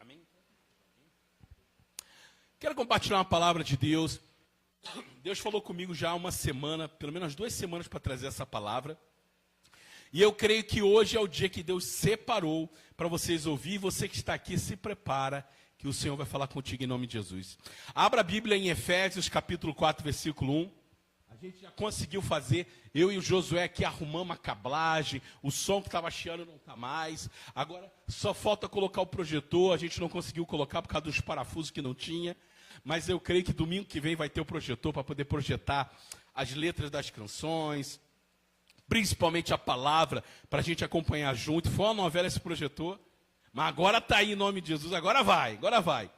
Amém? Quero compartilhar uma palavra de Deus. Deus falou comigo já há uma semana, pelo menos 2 semanas para trazer essa palavra. E eu creio que hoje é o dia que Deus separou para vocês ouvir. Você que está aqui, se prepara, que o Senhor vai falar contigo em nome de Jesus. Abra a Bíblia em Efésios, capítulo 4, versículo 1. A gente já conseguiu fazer, eu e o Josué aqui arrumamos a cablagem, o som que estava chiando não está mais. Agora só falta colocar o projetor, a gente não conseguiu colocar por causa dos parafusos que não tinha. Mas eu creio que domingo que vem vai ter o projetor para poder projetar as letras das canções, principalmente a palavra, para a gente acompanhar junto. Foi uma novela esse projetor, mas agora está aí em nome de Jesus, agora vai, agora vai.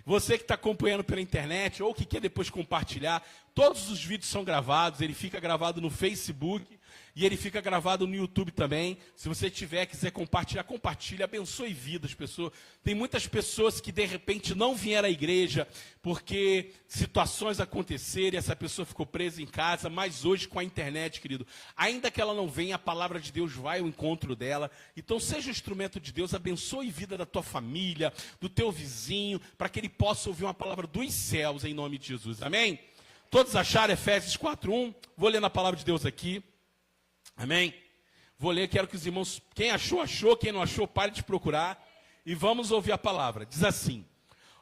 Você que está acompanhando pela internet ou que quer depois compartilhar, todos os vídeos são gravados, ele fica gravado no Facebook e ele fica gravado no YouTube também. Se você quiser compartilhar, compartilhe, abençoe vidas, pessoas. Tem muitas pessoas que de repente não vieram à igreja porque situações aconteceram e essa pessoa ficou presa em casa, mas hoje com a internet, querido, ainda que ela não venha, a palavra de Deus vai ao encontro dela. Então seja um instrumento de Deus, abençoe a vida da tua família, do teu vizinho, para que ele possa ouvir uma palavra dos céus em nome de Jesus. Amém? Todos acharam Efésios 4:1? Vou ler na palavra de Deus aqui. Amém? Vou ler, quero que os irmãos, quem achou, achou, quem não achou, pare de procurar. E vamos ouvir a palavra. Diz assim: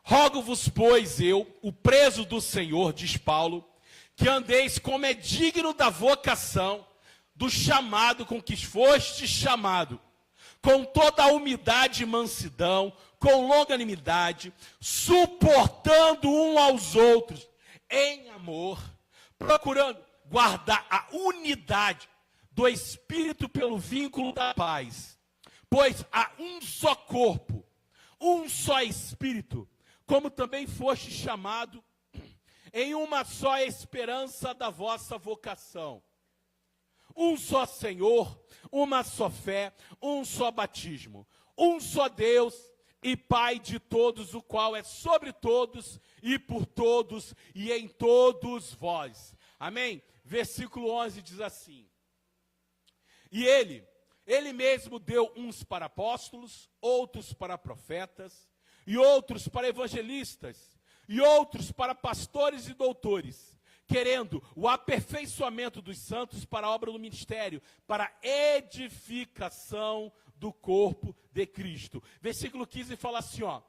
rogo-vos, pois eu, o preso do Senhor, diz Paulo, que andeis como é digno da vocação, do chamado com que foste chamado, com toda a humildade e mansidão, com longanimidade, suportando um aos outros, em amor, procurando guardar a unidade do Espírito pelo vínculo da paz. Pois há um só corpo, um só Espírito, como também foste chamado em uma só esperança da vossa vocação. Um só Senhor, uma só fé, um só batismo, um só Deus e Pai de todos, o qual é sobre todos e por todos e em todos vós. Amém? Versículo 11 diz assim: e ele mesmo deu uns para apóstolos, outros para profetas, e outros para evangelistas, e outros para pastores e doutores, querendo o aperfeiçoamento dos santos para a obra do ministério, para a edificação do corpo de Cristo. Versículo 15 fala assim, ó: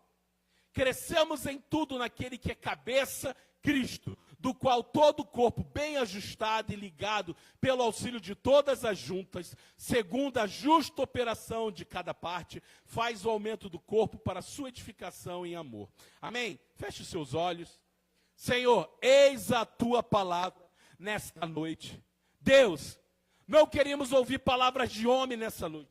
crescemos em tudo naquele que é cabeça, Cristo, do qual todo o corpo bem ajustado e ligado pelo auxílio de todas as juntas, segundo a justa operação de cada parte, faz o aumento do corpo para a sua edificação em amor. Amém? Feche os seus olhos. Senhor, eis a tua palavra nesta noite. Deus, não queremos ouvir palavras de homem nessa noite.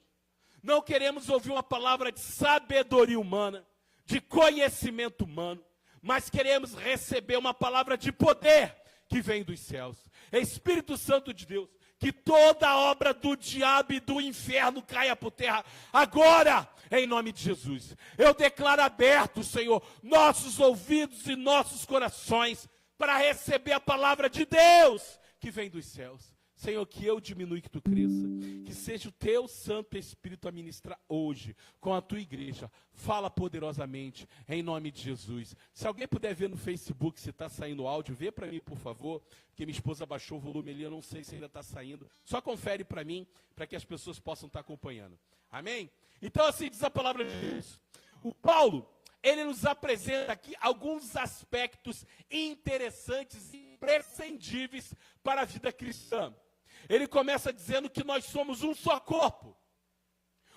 Não queremos ouvir uma palavra de sabedoria humana, de conhecimento humano, mas queremos receber uma palavra de poder que vem dos céus. Espírito Santo de Deus, que toda obra do diabo e do inferno caia por terra agora, em nome de Jesus. Eu declaro aberto, Senhor, nossos ouvidos e nossos corações para receber a palavra de Deus que vem dos céus. Senhor, que eu diminua e que tu cresça. Que seja o teu Santo Espírito a ministrar hoje com a tua igreja. Fala poderosamente, em nome de Jesus. Se alguém puder ver no Facebook se está saindo áudio, vê para mim, por favor, porque minha esposa baixou o volume ali, eu não sei se ainda está saindo. Só confere para mim, para que as pessoas possam estar acompanhando. Amém? Então assim diz a palavra de Deus. O Paulo, ele nos apresenta aqui alguns aspectos interessantes e imprescindíveis para a vida cristã. Ele começa dizendo que nós somos um só corpo,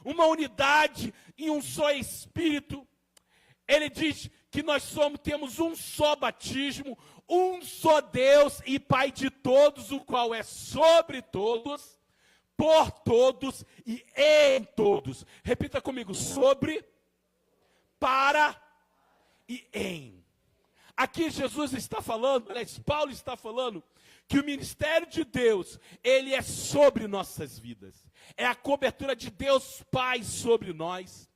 uma unidade e um só Espírito. Ele diz que nós temos um só batismo, um só Deus e Pai de todos, o qual é sobre todos, por todos e em todos. Repita comigo: sobre, para e em. Aqui Jesus está falando, Paulo está falando, que o ministério de Deus, ele é sobre nossas vidas. É a cobertura de Deus Pai sobre nós.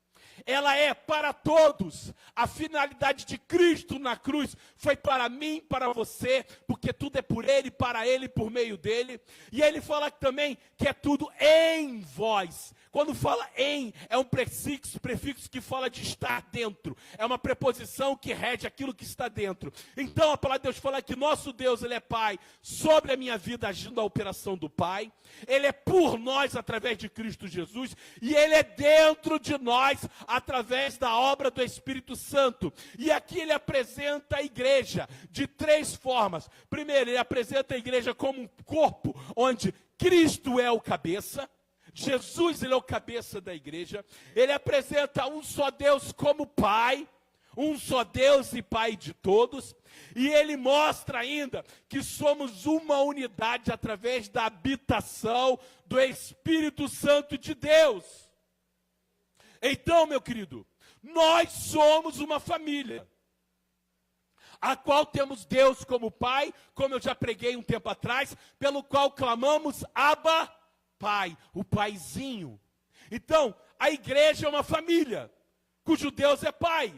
ela é para todos. A finalidade de Cristo na cruz foi para mim, para você, porque tudo é por Ele, para Ele, por meio dEle. E ele fala também que é tudo em vós. Quando fala em, é um prefixo que fala de estar dentro. É uma preposição que rege aquilo que está dentro. Então a palavra de Deus fala que nosso Deus, Ele é Pai, sobre a minha vida agindo a operação do Pai. Ele é por nós através de Cristo Jesus. E Ele é dentro de nós através da obra do Espírito Santo. E aqui Ele apresenta a igreja de 3 formas. Primeiro, Ele apresenta a igreja como um corpo, onde Cristo é o cabeça. Jesus, Ele é o cabeça da igreja. Ele apresenta um só Deus como Pai, um só Deus e Pai de todos. E Ele mostra ainda que somos uma unidade através da habitação do Espírito Santo de Deus. Então, meu querido, nós somos uma família, a qual temos Deus como Pai, como eu já preguei um tempo atrás, pelo qual clamamos Abba, Pai, o Paizinho. Então, a igreja é uma família, cujo Deus é Pai.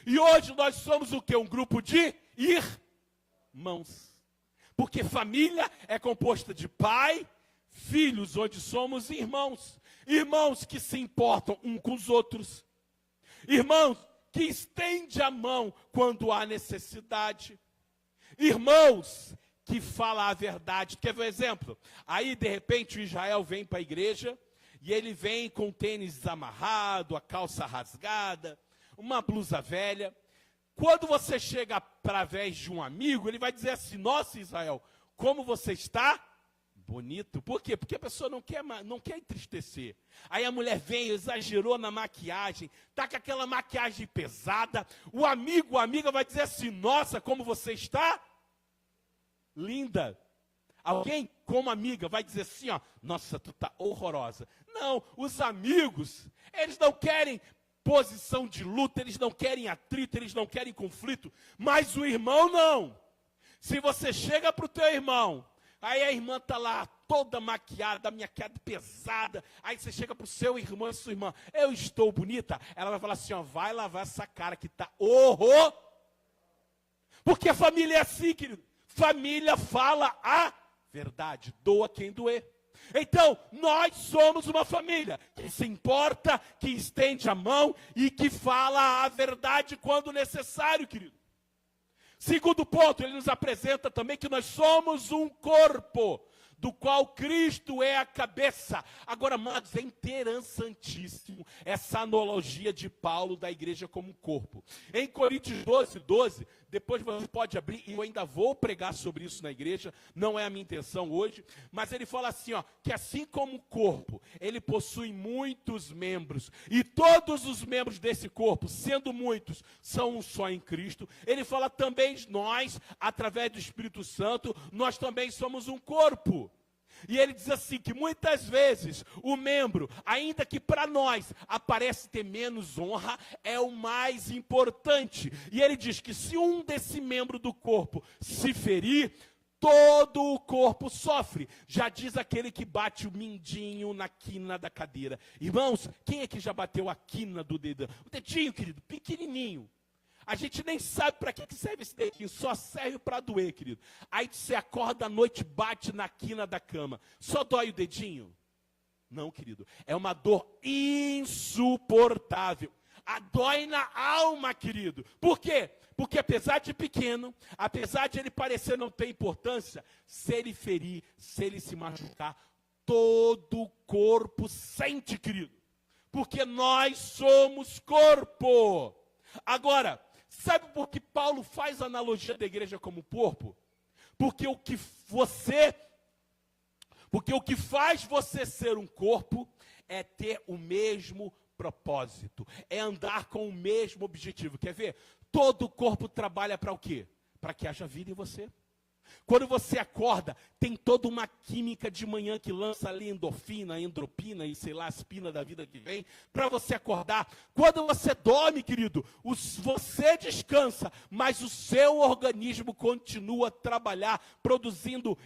E hoje nós somos o quê? Um grupo de irmãos. Porque família é composta de pai, filhos, onde somos irmãos. Irmãos que se importam uns com os outros. Irmãos que estendem a mão quando há necessidade. Irmãos que falam a verdade. Quer ver um exemplo? Aí, de repente, o Israel vem para a igreja e ele vem com o tênis amarrado, a calça rasgada, uma blusa velha. Quando você chega através de um amigo, ele vai dizer assim: nossa, Israel, como você está bonito. Por quê? Porque a pessoa não quer entristecer. Aí a mulher vem, exagerou na maquiagem, tá com aquela maquiagem pesada. O amigo, a amiga vai dizer assim: nossa, como você está linda. Alguém, como amiga, vai dizer assim, ó: nossa, tu tá horrorosa. Não, os amigos, eles não querem posição de luta, eles não querem atrito, eles não querem conflito. Mas o irmão não. Se você chega para o teu irmão, aí a irmã está lá toda maquiada, maquiada pesada. Aí você chega para o seu irmão e sua irmã: eu estou bonita? Ela vai falar assim, ó: vai lavar essa cara que está horror. Porque a família é assim, querido. Família fala a verdade, doa quem doer. Então, nós somos uma família que se importa, que estende a mão e que fala a verdade quando necessário, querido. Segundo ponto, ele nos apresenta também que nós somos um corpo, do qual Cristo é a cabeça. Agora, amados, é interessantíssimo essa analogia de Paulo da igreja como um corpo. Em Coríntios 12, depois você pode abrir, e eu ainda vou pregar sobre isso na igreja, não é a minha intenção hoje, mas ele fala assim, ó, que assim como o corpo, ele possui muitos membros, e todos os membros desse corpo, sendo muitos, são um só em Cristo. Ele fala também nós, através do Espírito Santo, nós também somos um corpo. E ele diz assim, que muitas vezes o membro, ainda que para nós aparece ter menos honra, é o mais importante. E ele diz que se um desse membro do corpo se ferir, todo o corpo sofre. Já diz aquele que bate o mindinho na quina da cadeira. Irmãos, quem é que já bateu a quina do dedão? O dedinho, querido, pequenininho. A gente nem sabe para que serve esse dedinho, só serve para doer, querido. Aí você acorda à noite, bate na quina da cama. Só dói o dedinho? Não, querido. É uma dor insuportável. A dói na alma, querido. Por quê? Porque apesar de pequeno, apesar de ele parecer não ter importância, se ele ferir, se ele se machucar, todo o corpo sente, querido. Porque nós somos corpo. Agora, sabe por que Paulo faz a analogia da igreja como corpo? Porque o que faz você ser um corpo é ter o mesmo propósito, é andar com o mesmo objetivo. Quer ver? Todo o corpo trabalha para o quê? Para que haja vida em você. Quando você acorda, tem toda uma química de manhã que lança ali endorfina, endropina e sei lá, aspina da vida que vem, para você acordar. Quando você dorme, querido, você descansa, mas o seu organismo continua a trabalhar, produzindo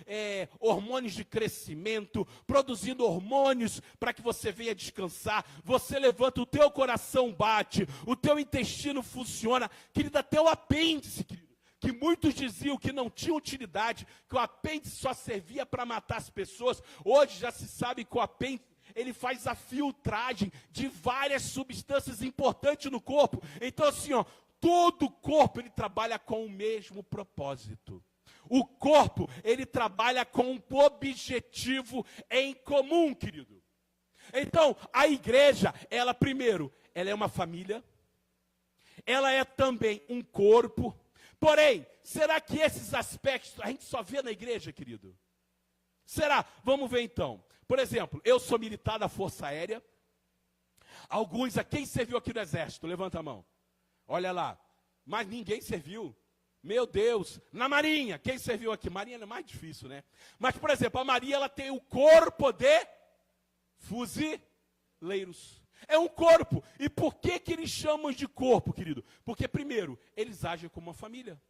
hormônios de crescimento, produzindo hormônios para que você venha descansar. Você levanta, o teu coração bate, o teu intestino funciona. Querido, até o apêndice, querido, que muitos diziam que não tinha utilidade, que o apêndice só servia para matar as pessoas. Hoje já se sabe que o apêndice, ele faz a filtragem de várias substâncias importantes no corpo. Então assim, ó, todo o corpo ele trabalha com o mesmo propósito. O corpo, ele trabalha com um objetivo em comum, querido. Então, a igreja, ela primeiro, ela é uma família, ela é também um corpo. Porém, será que esses aspectos a gente só vê na igreja, querido? Será? Vamos ver então. Por exemplo, eu sou militar da Força Aérea. Alguns, quem serviu aqui no Exército? Levanta a mão. Olha lá. Mas ninguém serviu. Meu Deus. Na Marinha, quem serviu aqui? Marinha é mais difícil, né? Mas, por exemplo, a Marinha, ela tem o corpo de fuzileiros. É um corpo. E por que eles chamam de corpo, querido? Porque, primeiro, eles agem como uma família.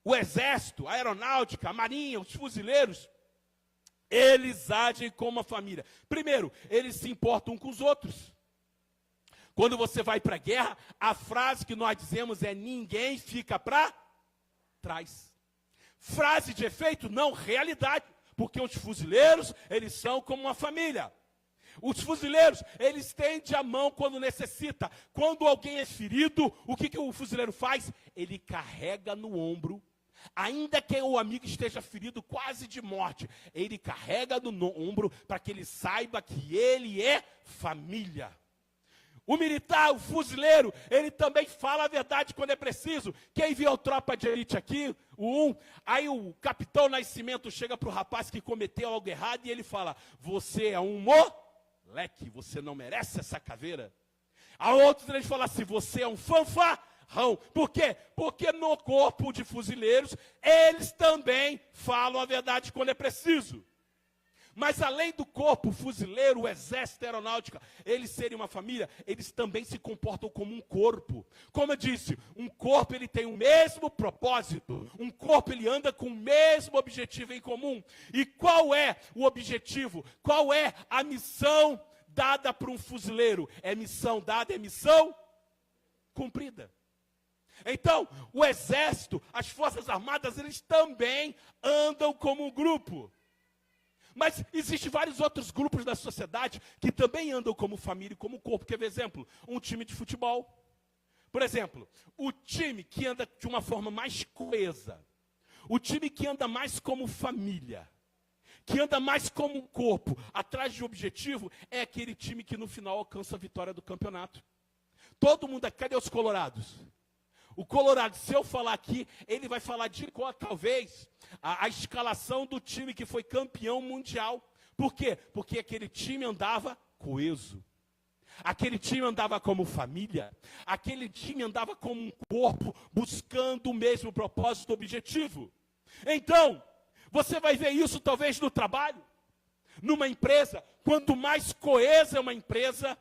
O Exército, a Aeronáutica, a Marinha, os fuzileiros, eles agem como uma família. Primeiro, eles se importam com os outros. Quando você vai para a guerra, a frase que nós dizemos é: ninguém fica para trás. Frase de efeito? Não, realidade. Porque os fuzileiros, eles são como uma família. Os fuzileiros, eles estendem a mão quando necessita. Quando alguém é ferido, o que o fuzileiro faz? Ele carrega no ombro, ainda que o amigo esteja ferido quase de morte, ele carrega no ombro para que ele saiba que ele é família. O militar, o fuzileiro, ele também fala a verdade quando é preciso. Quem viu a Tropa de Elite aqui, o 1, aí o Capitão Nascimento chega para o rapaz que cometeu algo errado e ele fala: você é um moleque, você não merece essa caveira. A outros eles falam assim: você é um fanfarrão. Por quê? Porque no corpo de fuzileiros, eles também falam a verdade quando é preciso. Mas além do corpo, o fuzileiro, o exército, a aeronáutica, eles serem uma família, eles também se comportam como um corpo. Como eu disse, um corpo ele tem o mesmo propósito, um corpo ele anda com o mesmo objetivo em comum. E qual é o objetivo? Qual é a missão dada para um fuzileiro? É missão dada, é missão cumprida. Então, o exército, as forças armadas, eles também andam como um grupo. Mas existem vários outros grupos da sociedade que também andam como família e como corpo. Quer ver exemplo? Um time de futebol. Por exemplo, o time que anda de uma forma mais coesa, o time que anda mais como família, que anda mais como um corpo, atrás de um objetivo, é aquele time que no final alcança a vitória do campeonato. Todo mundo, cadê os colorados? O Colorado, se eu falar aqui, ele vai falar de qual, talvez, a escalação do time que foi campeão mundial. Por quê? Porque aquele time andava coeso. Aquele time andava como família. Aquele time andava como um corpo, buscando o mesmo propósito, objetivo. Então, você vai ver isso talvez no trabalho, numa empresa. Quanto mais coesa é uma empresa,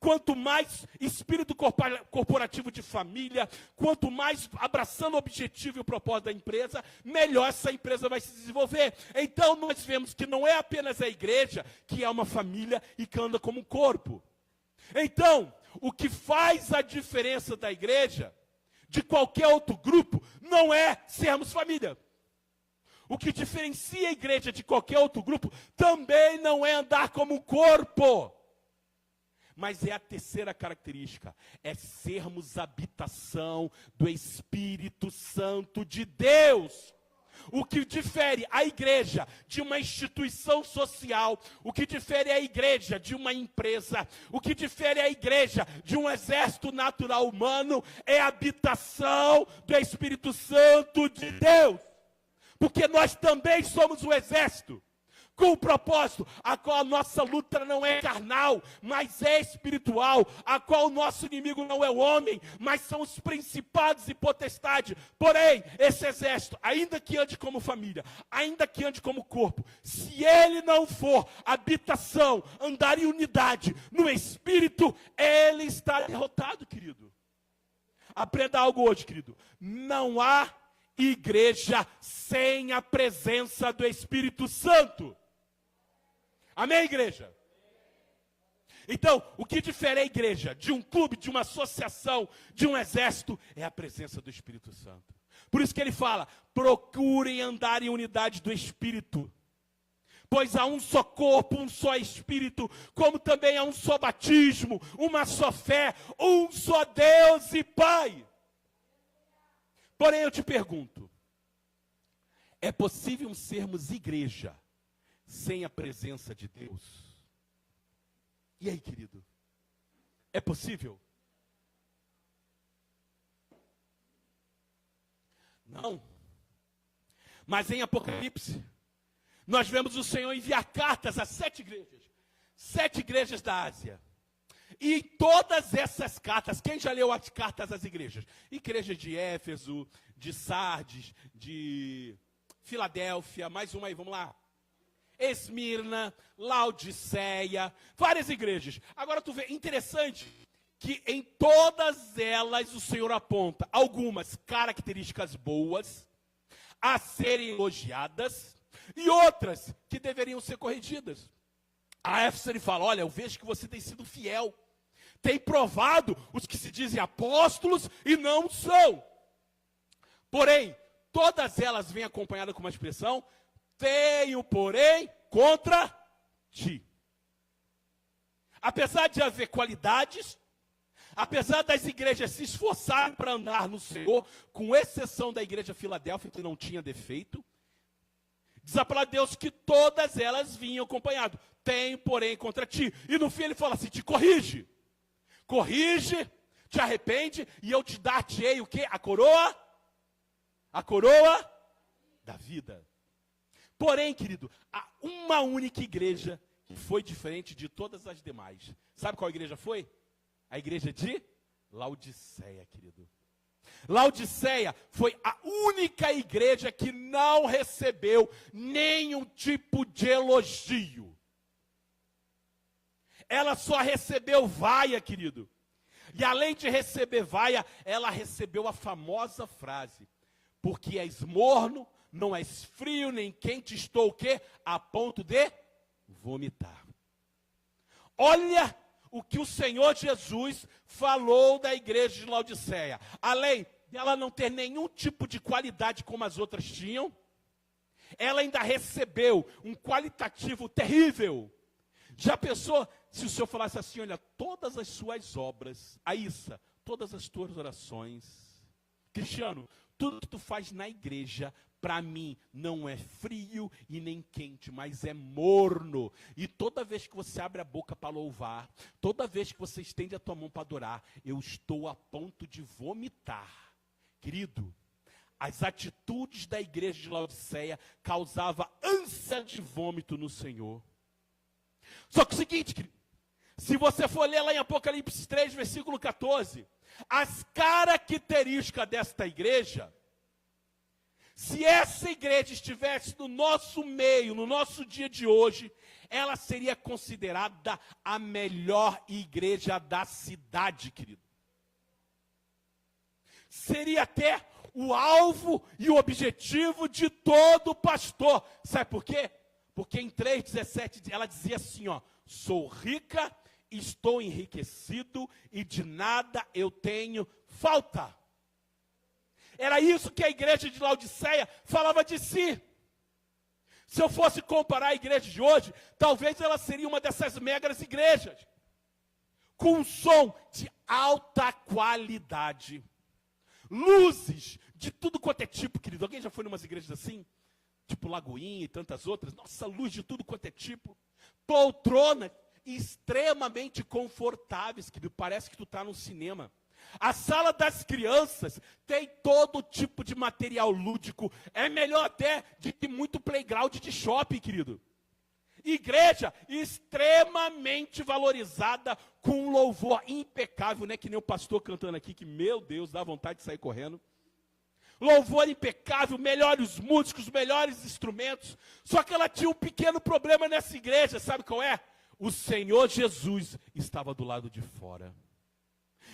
quanto mais espírito corporativo de família, quanto mais abraçando o objetivo e o propósito da empresa, melhor essa empresa vai se desenvolver. Então nós vemos que não é apenas a igreja que é uma família e que anda como um corpo. Então, o que faz a diferença da igreja de qualquer outro grupo não é sermos família. O que diferencia a igreja de qualquer outro grupo também não é andar como um corpo. Mas é a terceira característica, é sermos habitação do Espírito Santo de Deus. O que difere a igreja de uma instituição social, o que difere a igreja de uma empresa, o que difere a igreja de um exército natural humano, é a habitação do Espírito Santo de Deus. Porque nós também somos o exército. com o propósito, a qual a nossa luta não é carnal, mas é espiritual, a qual o nosso inimigo não é o homem, mas são os principados e potestades. Porém, esse exército, ainda que ande como família, ainda que ande como corpo, se ele não for habitação, andar em unidade no espírito, ele está derrotado, querido. Aprenda algo hoje, querido. Não há igreja sem a presença do Espírito Santo. Amém, igreja? Então, o que difere a igreja de um clube, de uma associação, de um exército, é a presença do Espírito Santo. Por isso que ele fala, procurem andar em unidade do Espírito. Pois há um só corpo, um só Espírito, como também há um só batismo, uma só fé, um só Deus e Pai. Porém, eu te pergunto, é possível sermos igreja sem a presença de Deus? E aí, querido? É possível? Não. Mas em Apocalipse, nós vemos o Senhor enviar cartas a 7 igrejas da Ásia. E em todas essas cartas, quem já leu as cartas às igrejas? Igreja de Éfeso, de Sardes, de Filadélfia, mais uma aí, vamos lá. Esmirna, Laodiceia, várias igrejas. Agora tu vê, interessante, que em todas elas o Senhor aponta algumas características boas a serem elogiadas e outras que deveriam ser corrigidas. A Éfeso ele fala, olha, eu vejo que você tem sido fiel, tem provado os que se dizem apóstolos e não são. Porém, todas elas vêm acompanhadas com uma expressão, tenho, porém, contra ti. Apesar de haver qualidades, apesar das igrejas se esforçarem para andar no Senhor, com exceção da igreja Filadélfia, que não tinha defeito, diz a palavra de Deus que todas elas vinham acompanhado. Tenho, porém, contra ti. E no fim ele fala assim, te corrige. Corrige, te arrepende, e eu te dar-te-ei o quê? A coroa da vida. Porém, querido, há uma única igreja que foi diferente de todas as demais. Sabe qual igreja foi? A igreja de Laodiceia, querido. Laodiceia foi a única igreja que não recebeu nenhum tipo de elogio. Ela só recebeu vaia, querido. E além de receber vaia, ela recebeu a famosa frase, porque és morno, não és frio, nem quente, estou o quê? A ponto de vomitar. Olha o que o Senhor Jesus falou da igreja de Laodiceia. Além dela não ter nenhum tipo de qualidade como as outras tinham, ela ainda recebeu um qualitativo terrível. Já pensou se o Senhor falasse assim, olha, todas as suas obras, Aissa, todas as tuas orações, Cristiano, tudo que tu faz na igreja, para mim, não é frio e nem quente, mas é morno. E toda vez que você abre a boca para louvar, toda vez que você estende a tua mão para adorar, eu estou a ponto de vomitar. Querido, as atitudes da igreja de Laodiceia causavam ânsia de vômito no Senhor. Só que o seguinte, querido, se você for ler lá em Apocalipse 3, versículo 14, as características desta igreja, se essa igreja estivesse no nosso meio, no nosso dia de hoje, ela seria considerada a melhor igreja da cidade, querido. Seria até o alvo e o objetivo de todo pastor. Sabe por quê? Porque em 3,17 ela dizia assim, ó, sou rica, estou enriquecido e de nada eu tenho falta. Era isso que a igreja de Laodiceia falava de si. Se eu fosse comparar a igreja de hoje, talvez ela seria uma dessas megas igrejas, com um som de alta qualidade, luzes de tudo quanto é tipo, querido. Alguém já foi em umas igrejas assim? Tipo Lagoinha e tantas outras. Nossa, luz de tudo quanto é tipo. Poltronas extremamente confortáveis, querido. Parece que tu está num cinema. A sala das crianças tem todo tipo de material lúdico. É melhor até de que muito playground de shopping, querido. Igreja extremamente valorizada, com um louvor impecável, não é que nem o pastor cantando aqui, que, meu Deus, dá vontade de sair correndo. Louvor impecável, melhores músicos, melhores instrumentos. Só que ela tinha um pequeno problema nessa igreja, sabe qual é? O Senhor Jesus estava do lado de fora.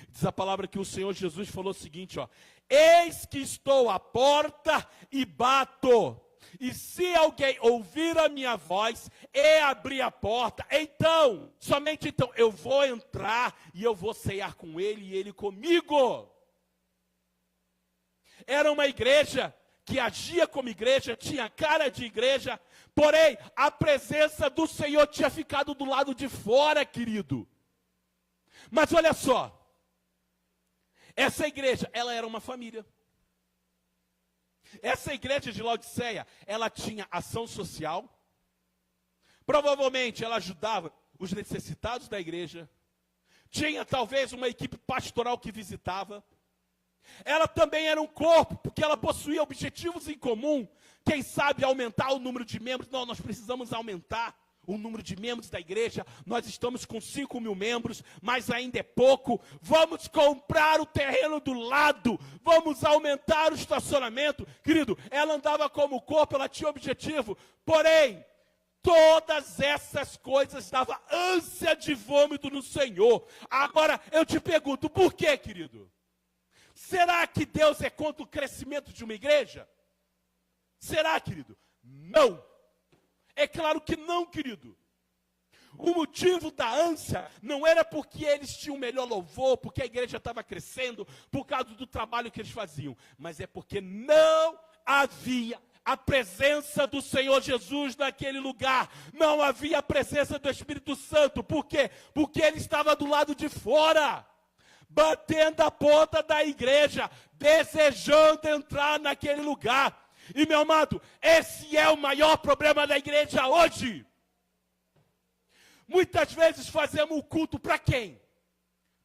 Diz a palavra que o Senhor Jesus falou o seguinte, ó: eis que estou à porta e bato. E se alguém ouvir a minha voz e abrir a porta, então, somente então, eu vou entrar e eu vou ceiar com ele e ele comigo. Era uma igreja que agia como igreja, tinha cara de igreja, porém, a presença do Senhor tinha ficado do lado de fora, querido. Mas olha só, essa igreja, ela era uma família. Essa igreja de Laodiceia, ela tinha ação social. Provavelmente ela ajudava os necessitados da igreja. Tinha talvez uma equipe pastoral que visitava. Ela também era um corpo, porque ela possuía objetivos em comum. Quem sabe aumentar o número de membros? Não, nós precisamos aumentar o número de membros da igreja. Nós estamos com 5.000 membros, mas ainda é pouco. Vamos comprar o terreno do lado, vamos aumentar o estacionamento. Querido, ela andava como corpo, ela tinha objetivo, porém, todas essas coisas davam ânsia de vômito no Senhor. Agora, eu te pergunto, por quê, querido? Será que Deus é contra o crescimento de uma igreja? Será, querido? Não. É claro que não, querido. O motivo da ânsia não era porque eles tinham melhor louvor, porque a igreja estava crescendo, por causa do trabalho que eles faziam, mas é porque não havia a presença do Senhor Jesus naquele lugar, não havia a presença do Espírito Santo. Por quê? Porque ele estava do lado de fora, batendo a porta da igreja, desejando entrar naquele lugar. E, meu amado, esse é o maior problema da igreja hoje. Muitas vezes fazemos o culto para quem?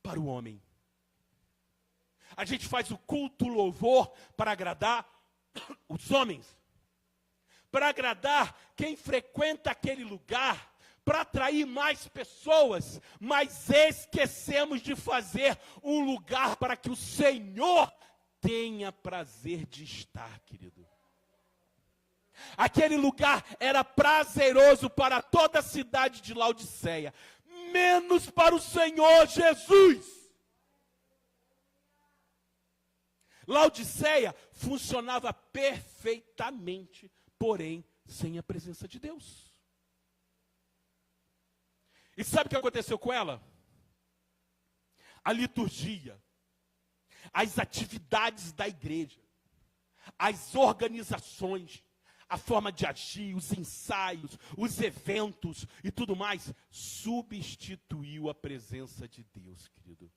Para o homem. A gente faz o culto, o louvor, para agradar os homens. Para agradar quem frequenta aquele lugar, para atrair mais pessoas, mas esquecemos de fazer um lugar para que o Senhor tenha prazer de estar, querido. Aquele lugar era prazeroso para toda a cidade de Laodiceia, menos para o Senhor Jesus. Laodiceia funcionava perfeitamente, porém sem a presença de Deus. E sabe o que aconteceu com ela? A liturgia, as atividades da igreja, as organizações, a forma de agir, os ensaios, os eventos e tudo mais, substituiu a presença de Deus, querido.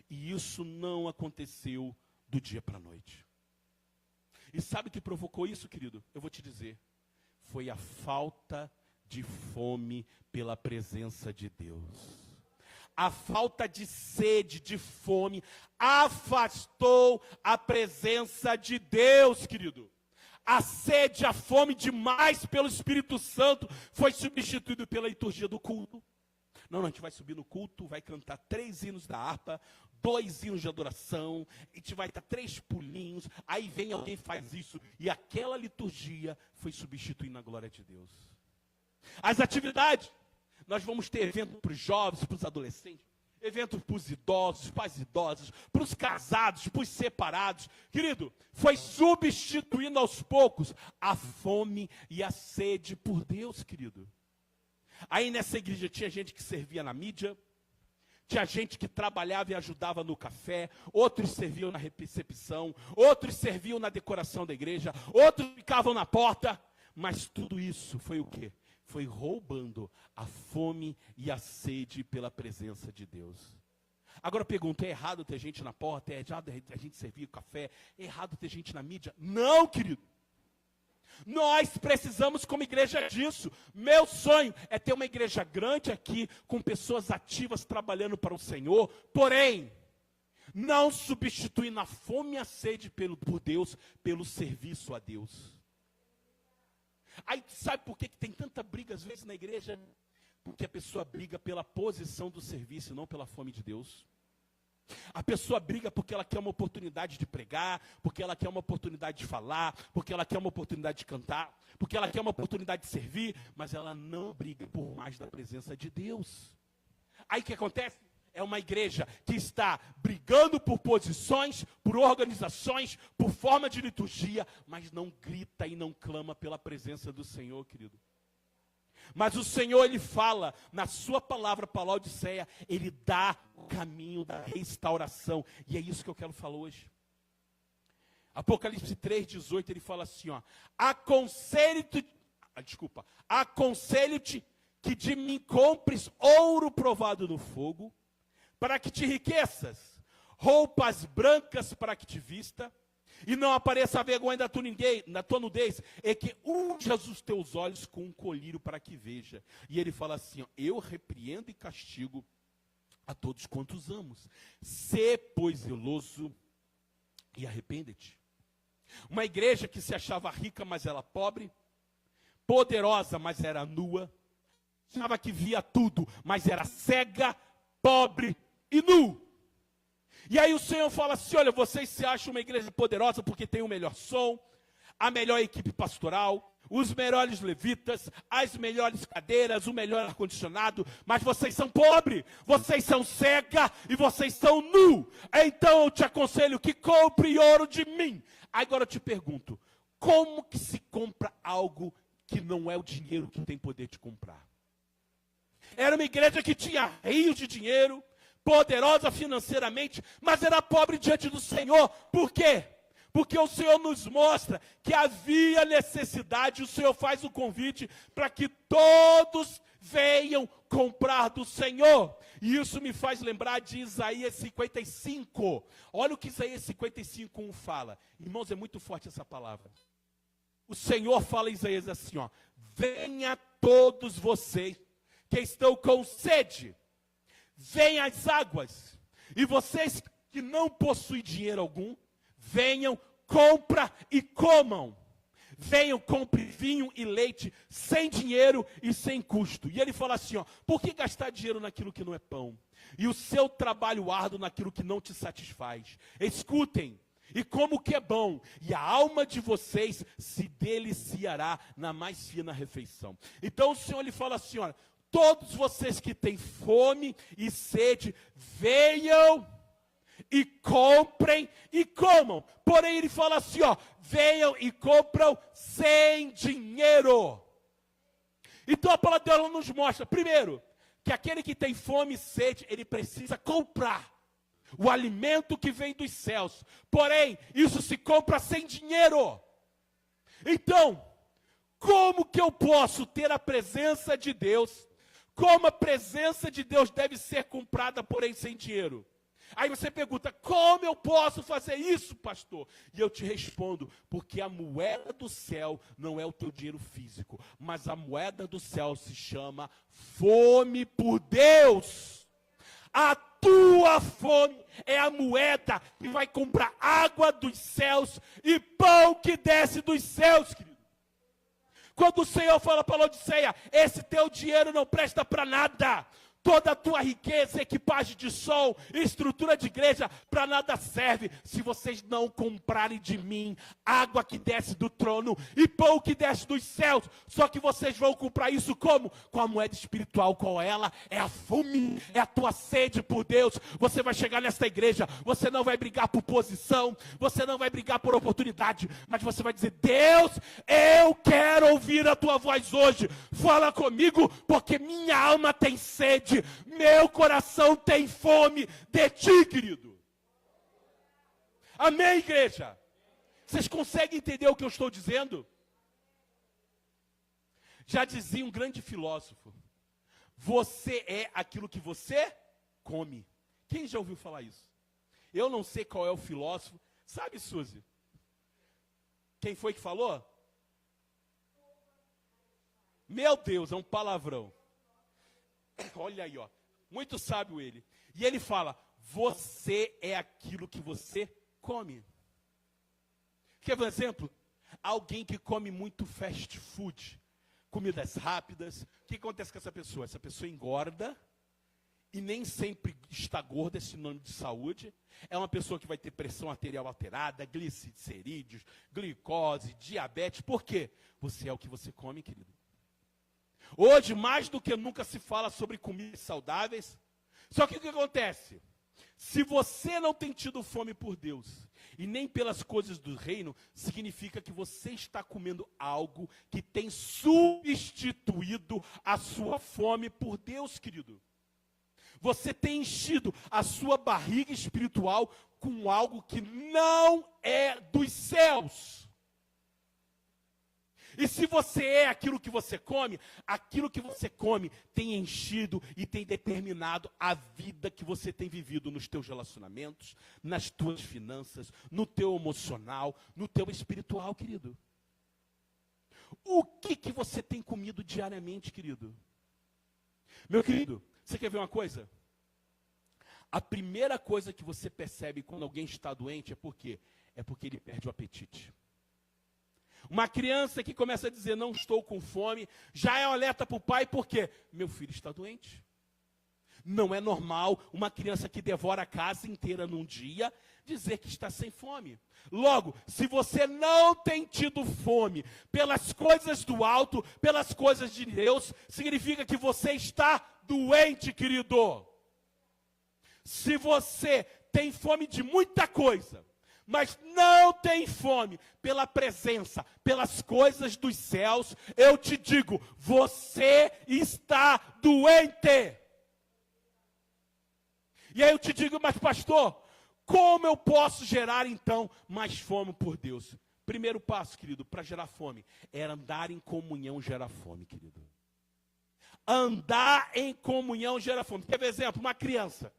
E isso não aconteceu do dia para a noite. E sabe o que provocou isso, querido? Eu vou te dizer. Foi a falta de fome pela presença de Deus. A falta de sede, de fome, afastou a presença de Deus, querido. A sede, a fome demais pelo Espírito Santo foi substituído pela liturgia do culto. Não, a gente vai subir no culto, vai cantar 3 hinos da harpa, 2 hinos de adoração, a gente vai dar 3 pulinhos, aí vem alguém e faz isso, e aquela liturgia foi substituindo a glória de Deus. As atividades, nós vamos ter evento para os jovens, para os adolescentes, evento para os idosos, para as idosas, para os casados, para os separados. Querido, foi substituindo aos poucos a fome e a sede por Deus, querido. Aí nessa igreja tinha gente que servia na mídia, tinha gente que trabalhava e ajudava no café, outros serviam na recepção, outros serviam na decoração da igreja, outros ficavam na porta, mas tudo isso foi o quê? Foi roubando a fome e a sede pela presença de Deus. Agora eu pergunto, é errado ter gente na porta? É errado a gente servir café? É errado ter gente na mídia? Não, querido. Nós precisamos como igreja disso. Meu sonho é ter uma igreja grande aqui, com pessoas ativas trabalhando para o Senhor, porém, não substituindo a fome e a sede por Deus, pelo serviço a Deus. Aí sabe por que tem tanta briga às vezes na igreja? Porque a pessoa briga pela posição do serviço e não pela fome de Deus. A pessoa briga porque ela quer uma oportunidade de pregar, porque ela quer uma oportunidade de falar, porque ela quer uma oportunidade de cantar, porque ela quer uma oportunidade de servir, mas ela não briga por mais da presença de Deus. Aí o que acontece? É uma igreja que está brigando por posições, por organizações, por forma de liturgia, mas não grita e não clama pela presença do Senhor, querido. Mas o Senhor, Ele fala na sua palavra para a Laodiceia, Ele dá o caminho da restauração. E é isso que eu quero falar hoje. Apocalipse 3:18, Ele fala assim, ó. Aconselho-te que de mim compres ouro provado no fogo, para que te enriqueças, roupas brancas para que te vista, e não apareça a vergonha da tua nudez, e que unjas os teus olhos com um colírio para que veja. E ele fala assim, ó, eu repreendo e castigo a todos quantos amos. Sê, pois, zeloso e arrepende-te. Uma igreja que se achava rica, mas era pobre, poderosa, mas era nua, achava que via tudo, mas era cega, pobre e nu. E aí o Senhor fala assim, olha, vocês se acham uma igreja poderosa porque tem o melhor som, a melhor equipe pastoral, os melhores levitas, as melhores cadeiras, o melhor ar-condicionado, mas vocês são pobres, vocês são cega e vocês são nu. Então eu te aconselho que compre ouro de mim. Agora eu te pergunto, como que se compra algo que não é o dinheiro que tem poder de comprar? Era uma igreja que tinha rios de dinheiro, poderosa financeiramente, mas era pobre diante do Senhor. Por quê? Porque o Senhor nos mostra que havia necessidade, o Senhor faz o convite para que todos venham comprar do Senhor. E isso me faz lembrar de Isaías 55. Olha o que Isaías 55:1 fala. Irmãos, é muito forte essa palavra. O Senhor fala em Isaías assim, ó. Venha todos vocês que estão com sede, venham às águas, e vocês que não possuem dinheiro algum, venham, compra e comam. Venham, compre vinho e leite, sem dinheiro e sem custo. E ele fala assim, ó, por que gastar dinheiro naquilo que não é pão? E o seu trabalho árduo naquilo que não te satisfaz? Escutem, e como que é bom, e a alma de vocês se deliciará na mais fina refeição. Então o Senhor lhe fala assim, ó, todos vocês que têm fome e sede, venham e comprem e comam. Porém, ele fala assim, ó, venham e compram sem dinheiro. Então a palavra de Deus nos mostra, primeiro, que aquele que tem fome e sede, ele precisa comprar o alimento que vem dos céus. Porém, isso se compra sem dinheiro. Então, como que eu posso ter a presença de Deus? Como a presença de Deus deve ser comprada, porém sem dinheiro? Aí você pergunta, como eu posso fazer isso, pastor? E eu te respondo, porque a moeda do céu não é o teu dinheiro físico, mas a moeda do céu se chama fome por Deus. A tua fome é a moeda que vai comprar água dos céus e pão que desce dos céus, querido. Quando o Senhor fala para a Laodiceia, esse teu dinheiro não presta para nada. Toda a tua riqueza, equipagem de som, estrutura de igreja, para nada serve se vocês não comprarem de mim água que desce do trono e pão que desce dos céus. Só que vocês vão comprar isso como? Com a moeda espiritual. Qual é ela? É a fome, é a tua sede por Deus. Você vai chegar nesta igreja, você não vai brigar por posição, você não vai brigar por oportunidade, mas você vai dizer, Deus, eu quero ouvir a tua voz hoje. Fala comigo, porque minha alma tem sede. Meu coração tem fome de ti, querido. Amém, igreja? Vocês conseguem entender o que eu estou dizendo? Já dizia um grande filósofo, você é aquilo que você come. Quem já ouviu falar isso? Eu não sei qual é o filósofo. Sabe, Suzy? Quem foi que falou? Meu Deus, é um palavrão. Olha aí, ó. Muito sábio ele. E ele fala, você é aquilo que você come. Quer ver um exemplo? Alguém que come muito fast food, comidas rápidas, o que acontece com essa pessoa? Essa pessoa engorda e nem sempre está gorda, é sinônimo de saúde. É uma pessoa que vai ter pressão arterial alterada, glicerídeos, glicose, diabetes. Por quê? Você é o que você come, querido. Hoje, mais do que nunca, se fala sobre comidas saudáveis. Só que o que acontece? Se você não tem tido fome por Deus e nem pelas coisas do reino, significa que você está comendo algo que tem substituído a sua fome por Deus, querido. Você tem enchido a sua barriga espiritual com algo que não é dos céus. E se você é aquilo que você come tem enchido e tem determinado a vida que você tem vivido nos teus relacionamentos, nas tuas finanças, no teu emocional, no teu espiritual, querido. O que você tem comido diariamente, querido? Meu querido, você quer ver uma coisa? A primeira coisa que você percebe quando alguém está doente é por quê? É porque ele perde o apetite. Uma criança que começa a dizer, não estou com fome, já é alerta para o pai, por quê? Meu filho está doente. Não é normal uma criança que devora a casa inteira num dia, dizer que está sem fome. Logo, se você não tem tido fome pelas coisas do alto, pelas coisas de Deus, significa que você está doente, querido. Se você tem fome de muita coisa, mas não tem fome pela presença, pelas coisas dos céus, eu te digo, você está doente. E aí eu te digo, mas pastor, como eu posso gerar então mais fome por Deus? Primeiro passo, querido, para gerar fome, é andar em comunhão gera fome, querido. Andar em comunhão gera fome. Quer ver exemplo? Uma criança.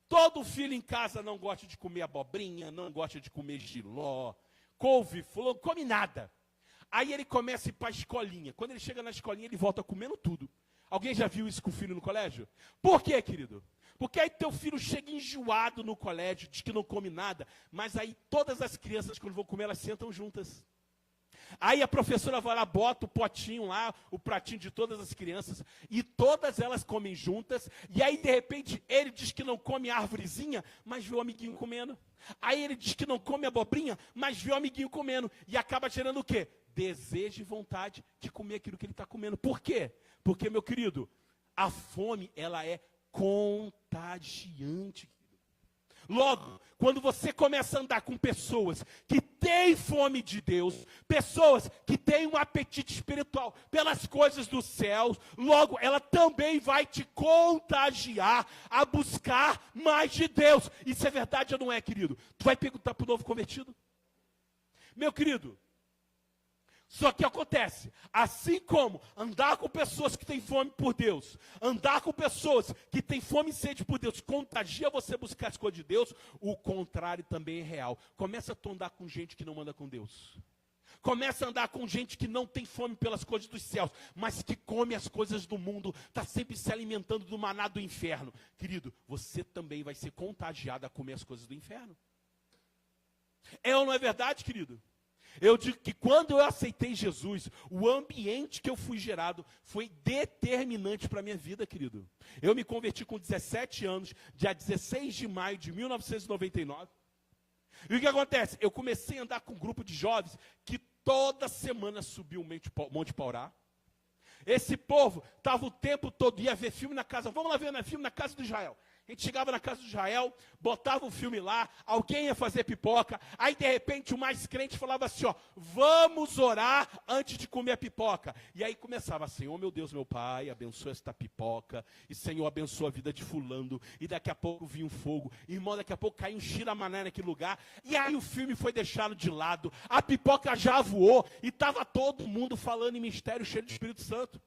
Todo filho em casa não gosta de comer abobrinha, não gosta de comer jiló, couve-flor, come nada. Aí ele começa a ir para a escolinha. Quando ele chega na escolinha, ele volta comendo tudo. Alguém já viu isso com o filho no colégio? Por quê, querido? Porque aí teu filho chega enjoado no colégio, diz que não come nada, mas aí todas as crianças, quando vão comer, elas sentam juntas. Aí a professora vai lá, bota o potinho lá, o pratinho de todas as crianças, e todas elas comem juntas, e aí de repente ele diz que não come a árvorezinha, mas vê o amiguinho comendo. Aí ele diz que não come abobrinha, mas vê o amiguinho comendo, e acaba gerando o quê? Desejo e vontade de comer aquilo que ele está comendo. Por quê? Porque, meu querido, a fome, ela é contagiante. Logo, quando você começa a andar com pessoas que têm fome de Deus, pessoas que têm um apetite espiritual pelas coisas dos céus, logo ela também vai te contagiar a buscar mais de Deus. Isso é verdade ou não é, querido? Tu vai perguntar para o novo convertido? Meu querido, só que acontece, assim como andar com pessoas que têm fome por Deus, andar com pessoas que têm fome e sede por Deus, contagia você buscar as coisas de Deus, o contrário também é real. Começa a andar com gente que não anda com Deus. Começa a andar com gente que não tem fome pelas coisas dos céus, mas que come as coisas do mundo, está sempre se alimentando do maná do inferno. Querido, você também vai ser contagiado a comer as coisas do inferno. É ou não é verdade, querido? Eu digo que quando eu aceitei Jesus, o ambiente que eu fui gerado foi determinante para a minha vida, querido. Eu me converti com 17 anos, dia 16 de maio de 1999. E o que acontece? Eu comecei a andar com um grupo de jovens que toda semana subiu o Monte Paurá. Esse povo estava o tempo todo, ia ver filme na casa, vamos lá ver filme na casa do Israel. A gente chegava na casa do Israel, botava o filme lá, alguém ia fazer pipoca, aí de repente o mais crente falava assim, ó, vamos orar antes de comer a pipoca. E aí começava, Senhor, meu Deus, meu Pai, abençoa esta pipoca, e Senhor, abençoa a vida de fulano, e daqui a pouco vinha um fogo, irmão, daqui a pouco caiu um xiramané naquele lugar, e aí o filme foi deixado de lado, a pipoca já voou, e estava todo mundo falando em mistério cheio do Espírito Santo.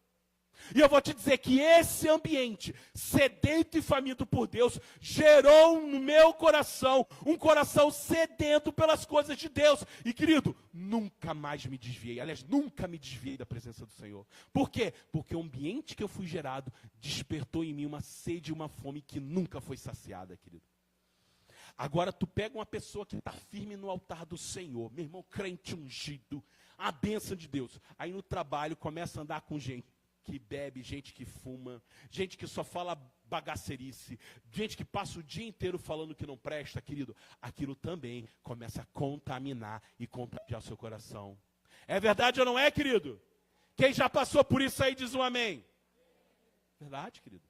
E eu vou te dizer que esse ambiente, sedento e faminto por Deus, gerou no meu coração, um coração sedento pelas coisas de Deus. E querido, nunca mais me desviei, aliás, nunca me desviei da presença do Senhor. Por quê? Porque o ambiente que eu fui gerado, despertou em mim uma sede e uma fome que nunca foi saciada, querido. Agora tu pega uma pessoa que está firme no altar do Senhor, meu irmão, crente ungido, a bênção de Deus. Aí no trabalho começa a andar com gente que bebe, gente que fuma, gente que só fala bagacerice, gente que passa o dia inteiro falando que não presta, querido. Aquilo também começa a contaminar e contagiar o seu coração. É verdade ou não é, querido? Quem já passou por isso aí diz um amém. Verdade, querido.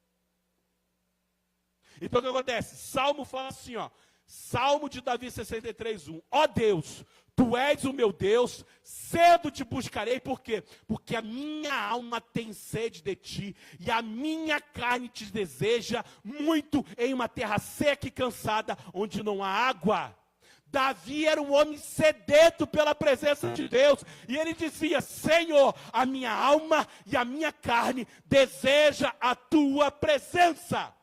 Então o que acontece? Salmo fala assim, ó. Salmo de Davi 63:1. Ó Deus, tu és o meu Deus, cedo te buscarei, por quê? Porque a minha alma tem sede de ti, e a minha carne te deseja muito em uma terra seca e cansada, onde não há água. Davi era um homem sedento pela presença de Deus, e ele dizia, Senhor, a minha alma e a minha carne deseja a tua presença.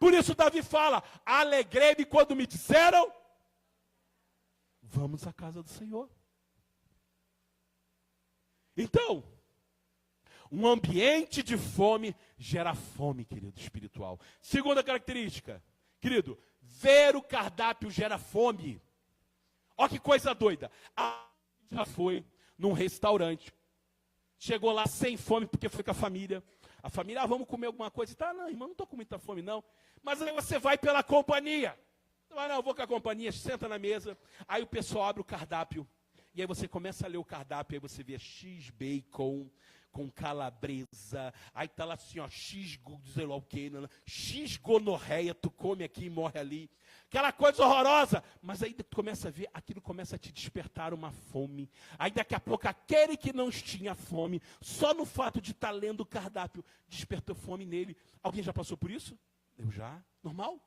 Por isso Davi fala, alegrei-me quando me disseram, vamos à casa do Senhor. Então, um ambiente de fome gera fome, querido, espiritual. Segunda característica, querido, ver o cardápio gera fome. Olha que coisa doida. Já foi num restaurante, chegou lá sem fome porque foi com a família. A família, vamos comer alguma coisa. Tá, não, irmão, não estou com muita fome não. Mas aí você vai pela companhia. Não, eu vou com a companhia, senta na mesa. Aí o pessoal abre o cardápio. E aí você começa a ler o cardápio. Aí você vê X-bacon com calabresa. Aí tá lá assim, ó, sei lá o que, X-gonorreia. Tu come aqui e morre ali. Aquela coisa horrorosa. Mas aí tu começa a ver, aquilo começa a te despertar uma fome. Aí daqui a pouco aquele que não tinha fome, só no fato de estar lendo o cardápio, despertou fome nele. Alguém já passou por isso? Eu já. Normal?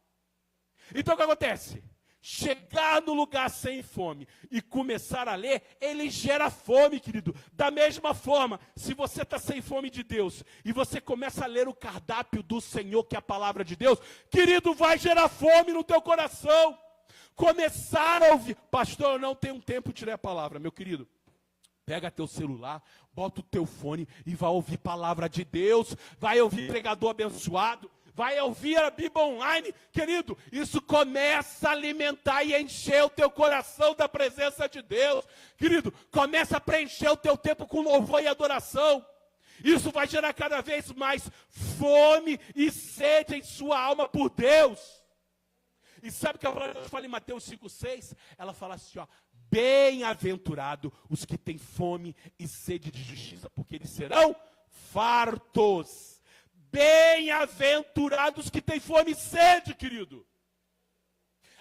Então o que acontece? Chegar no lugar sem fome e começar a ler, ele gera fome, querido. Da mesma forma, se você está sem fome de Deus e você começa a ler o cardápio do Senhor, que é a palavra de Deus, querido, vai gerar fome no teu coração. Começar a ouvir. Pastor, eu não tenho tempo de ler a palavra, meu querido. Pega teu celular, bota o teu fone e vai ouvir palavra de Deus, vai ouvir pregador abençoado, vai ouvir a Bíblia online, querido, isso começa a alimentar e encher o teu coração da presença de Deus, querido, começa a preencher o teu tempo com louvor e adoração, isso vai gerar cada vez mais fome e sede em sua alma por Deus. E sabe o que a palavra fala em Mateus 5,6? Ela fala assim, ó, bem-aventurado os que têm fome e sede de justiça, porque eles serão fartos. Bem-aventurados que têm fome e sede, querido.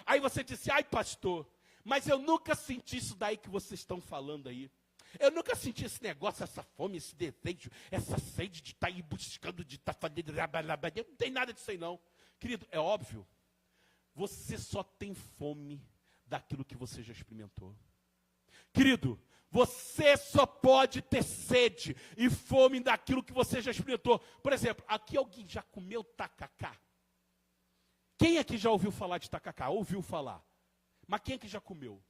Aí você disse, ai pastor, mas eu nunca senti isso daí que vocês estão falando aí. Eu nunca senti esse negócio, essa fome, esse desejo, essa sede de estar aí buscando, de estar fazendo, não tem nada disso aí não. Querido, é óbvio, você só tem fome daquilo que você já experimentou. Querido, você só pode ter sede e fome daquilo que você já experimentou. Por exemplo, aqui alguém já comeu tacacá? Quem aqui já ouviu falar de tacacá? Ouviu falar. Mas quem aqui já comeu?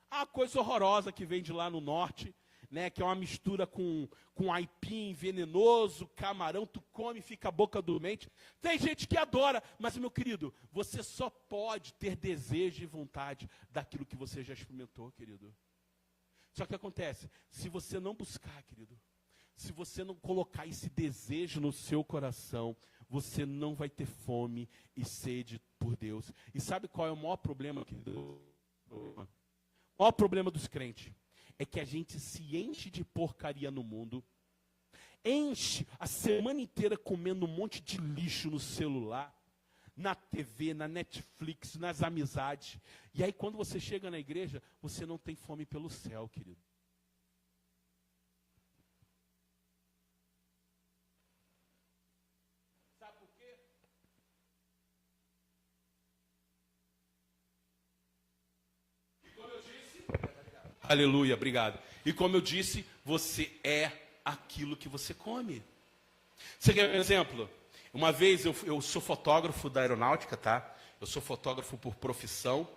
Ah, coisa horrorosa que vem de lá no norte, né, que é uma mistura com aipim venenoso, camarão, tu come e fica a boca dormente. Tem gente que adora, mas meu querido, você só pode ter desejo e vontade daquilo que você já experimentou, querido. Só que acontece, se você não buscar, querido, se você não colocar esse desejo no seu coração, você não vai ter fome e sede por Deus. E sabe qual é o maior problema, querido? O maior problema dos crentes é que a gente se enche de porcaria no mundo, enche a semana inteira comendo um monte de lixo no celular, na TV, na Netflix, nas amizades. E aí quando você chega na igreja, você não tem fome pelo céu, querido. Sabe por quê? E como eu disse, aleluia, obrigado. E como eu disse, você é aquilo que você come. Você quer um exemplo? Uma vez, eu sou fotógrafo da aeronáutica, tá? Eu sou fotógrafo por profissão.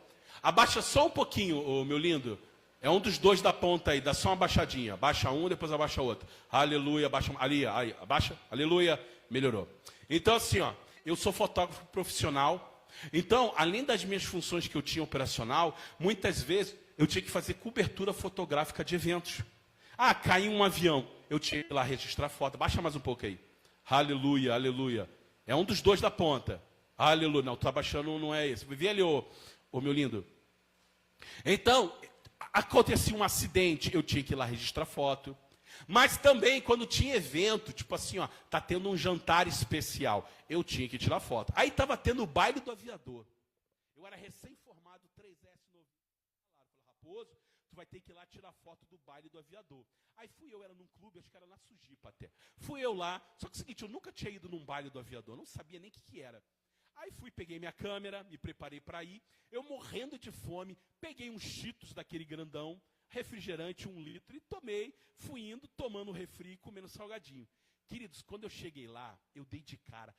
Abaixa só um pouquinho, ô, meu lindo. É um dos dois da ponta aí, dá só uma baixadinha. Abaixa um, depois abaixa outro. Aleluia, abaixa, ali, aí, abaixa, aleluia, melhorou. Então assim, ó, eu sou fotógrafo profissional. Então, além das minhas funções que eu tinha operacional, muitas vezes eu tinha que fazer cobertura fotográfica de eventos. Ah, caiu um avião, eu tinha que ir lá registrar foto. Baixa mais um pouco aí. Aleluia, aleluia. É um dos dois da ponta. Aleluia. Não, tá baixando, não é esse. Vê ali, ô meu lindo. Então, acontecia um acidente, eu tinha que ir lá registrar foto. Mas também, quando tinha evento, tipo assim, ó, tá tendo um jantar especial, eu tinha que tirar foto. Aí tava tendo o baile do aviador. Eu era recém-formado, 3S novinho. Falaram, Raposo, tu vai ter que ir lá tirar foto do baile do aviador. Aí fui eu, era num clube, acho que era na Sujipa até. Fui eu lá, só que é o seguinte, eu nunca tinha ido num baile do aviador, não sabia nem o que era. Aí fui, peguei minha câmera, me preparei para ir, eu morrendo de fome, peguei um Cheetos daquele grandão, refrigerante, 1 litro, e tomei, fui indo, tomando refri e comendo salgadinho. Queridos, quando eu cheguei lá, eu dei de cara.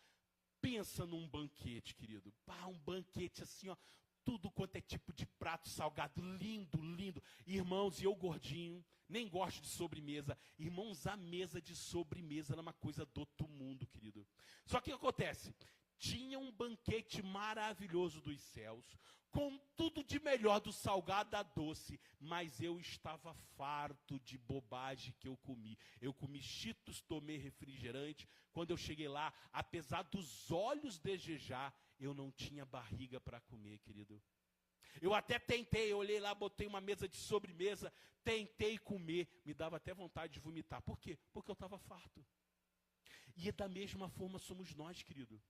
Pensa num banquete, querido. Um banquete assim, ó, tudo quanto é tipo de prato salgado, lindo, lindo. Irmãos, e eu gordinho, nem gosto de sobremesa. Irmãos, a mesa de sobremesa era uma coisa do outro mundo, querido. Só que o que acontece? Tinha um banquete maravilhoso dos céus, com tudo de melhor, do salgado a doce, mas eu estava farto de bobagem que eu comi. Eu comi Cheetos, tomei refrigerante. Quando eu cheguei lá, apesar dos olhos desejar, eu não tinha barriga para comer, querido. Eu até tentei, eu olhei lá, botei uma mesa de sobremesa, tentei comer, me dava até vontade de vomitar. Por quê? Porque eu estava farto. E da mesma forma somos nós, querido.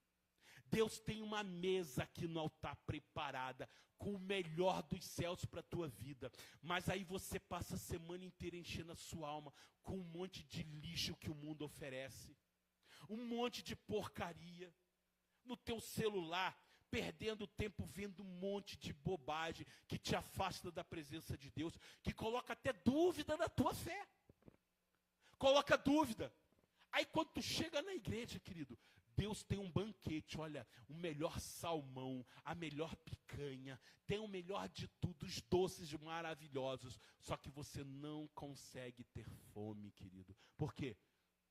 Deus tem uma mesa aqui no altar preparada, com o melhor dos céus para a tua vida. Mas aí você passa a semana inteira enchendo a sua alma com um monte de lixo que o mundo oferece. Um monte de porcaria. No teu celular, perdendo tempo vendo um monte de bobagem que te afasta da presença de Deus, que coloca até dúvida na tua fé. Coloca dúvida. Aí quando tu chega na igreja, querido, Deus tem um banquete, olha, o melhor salmão, a melhor picanha, tem o melhor de tudo, os doces maravilhosos, só que você não consegue ter fome, querido. Por quê?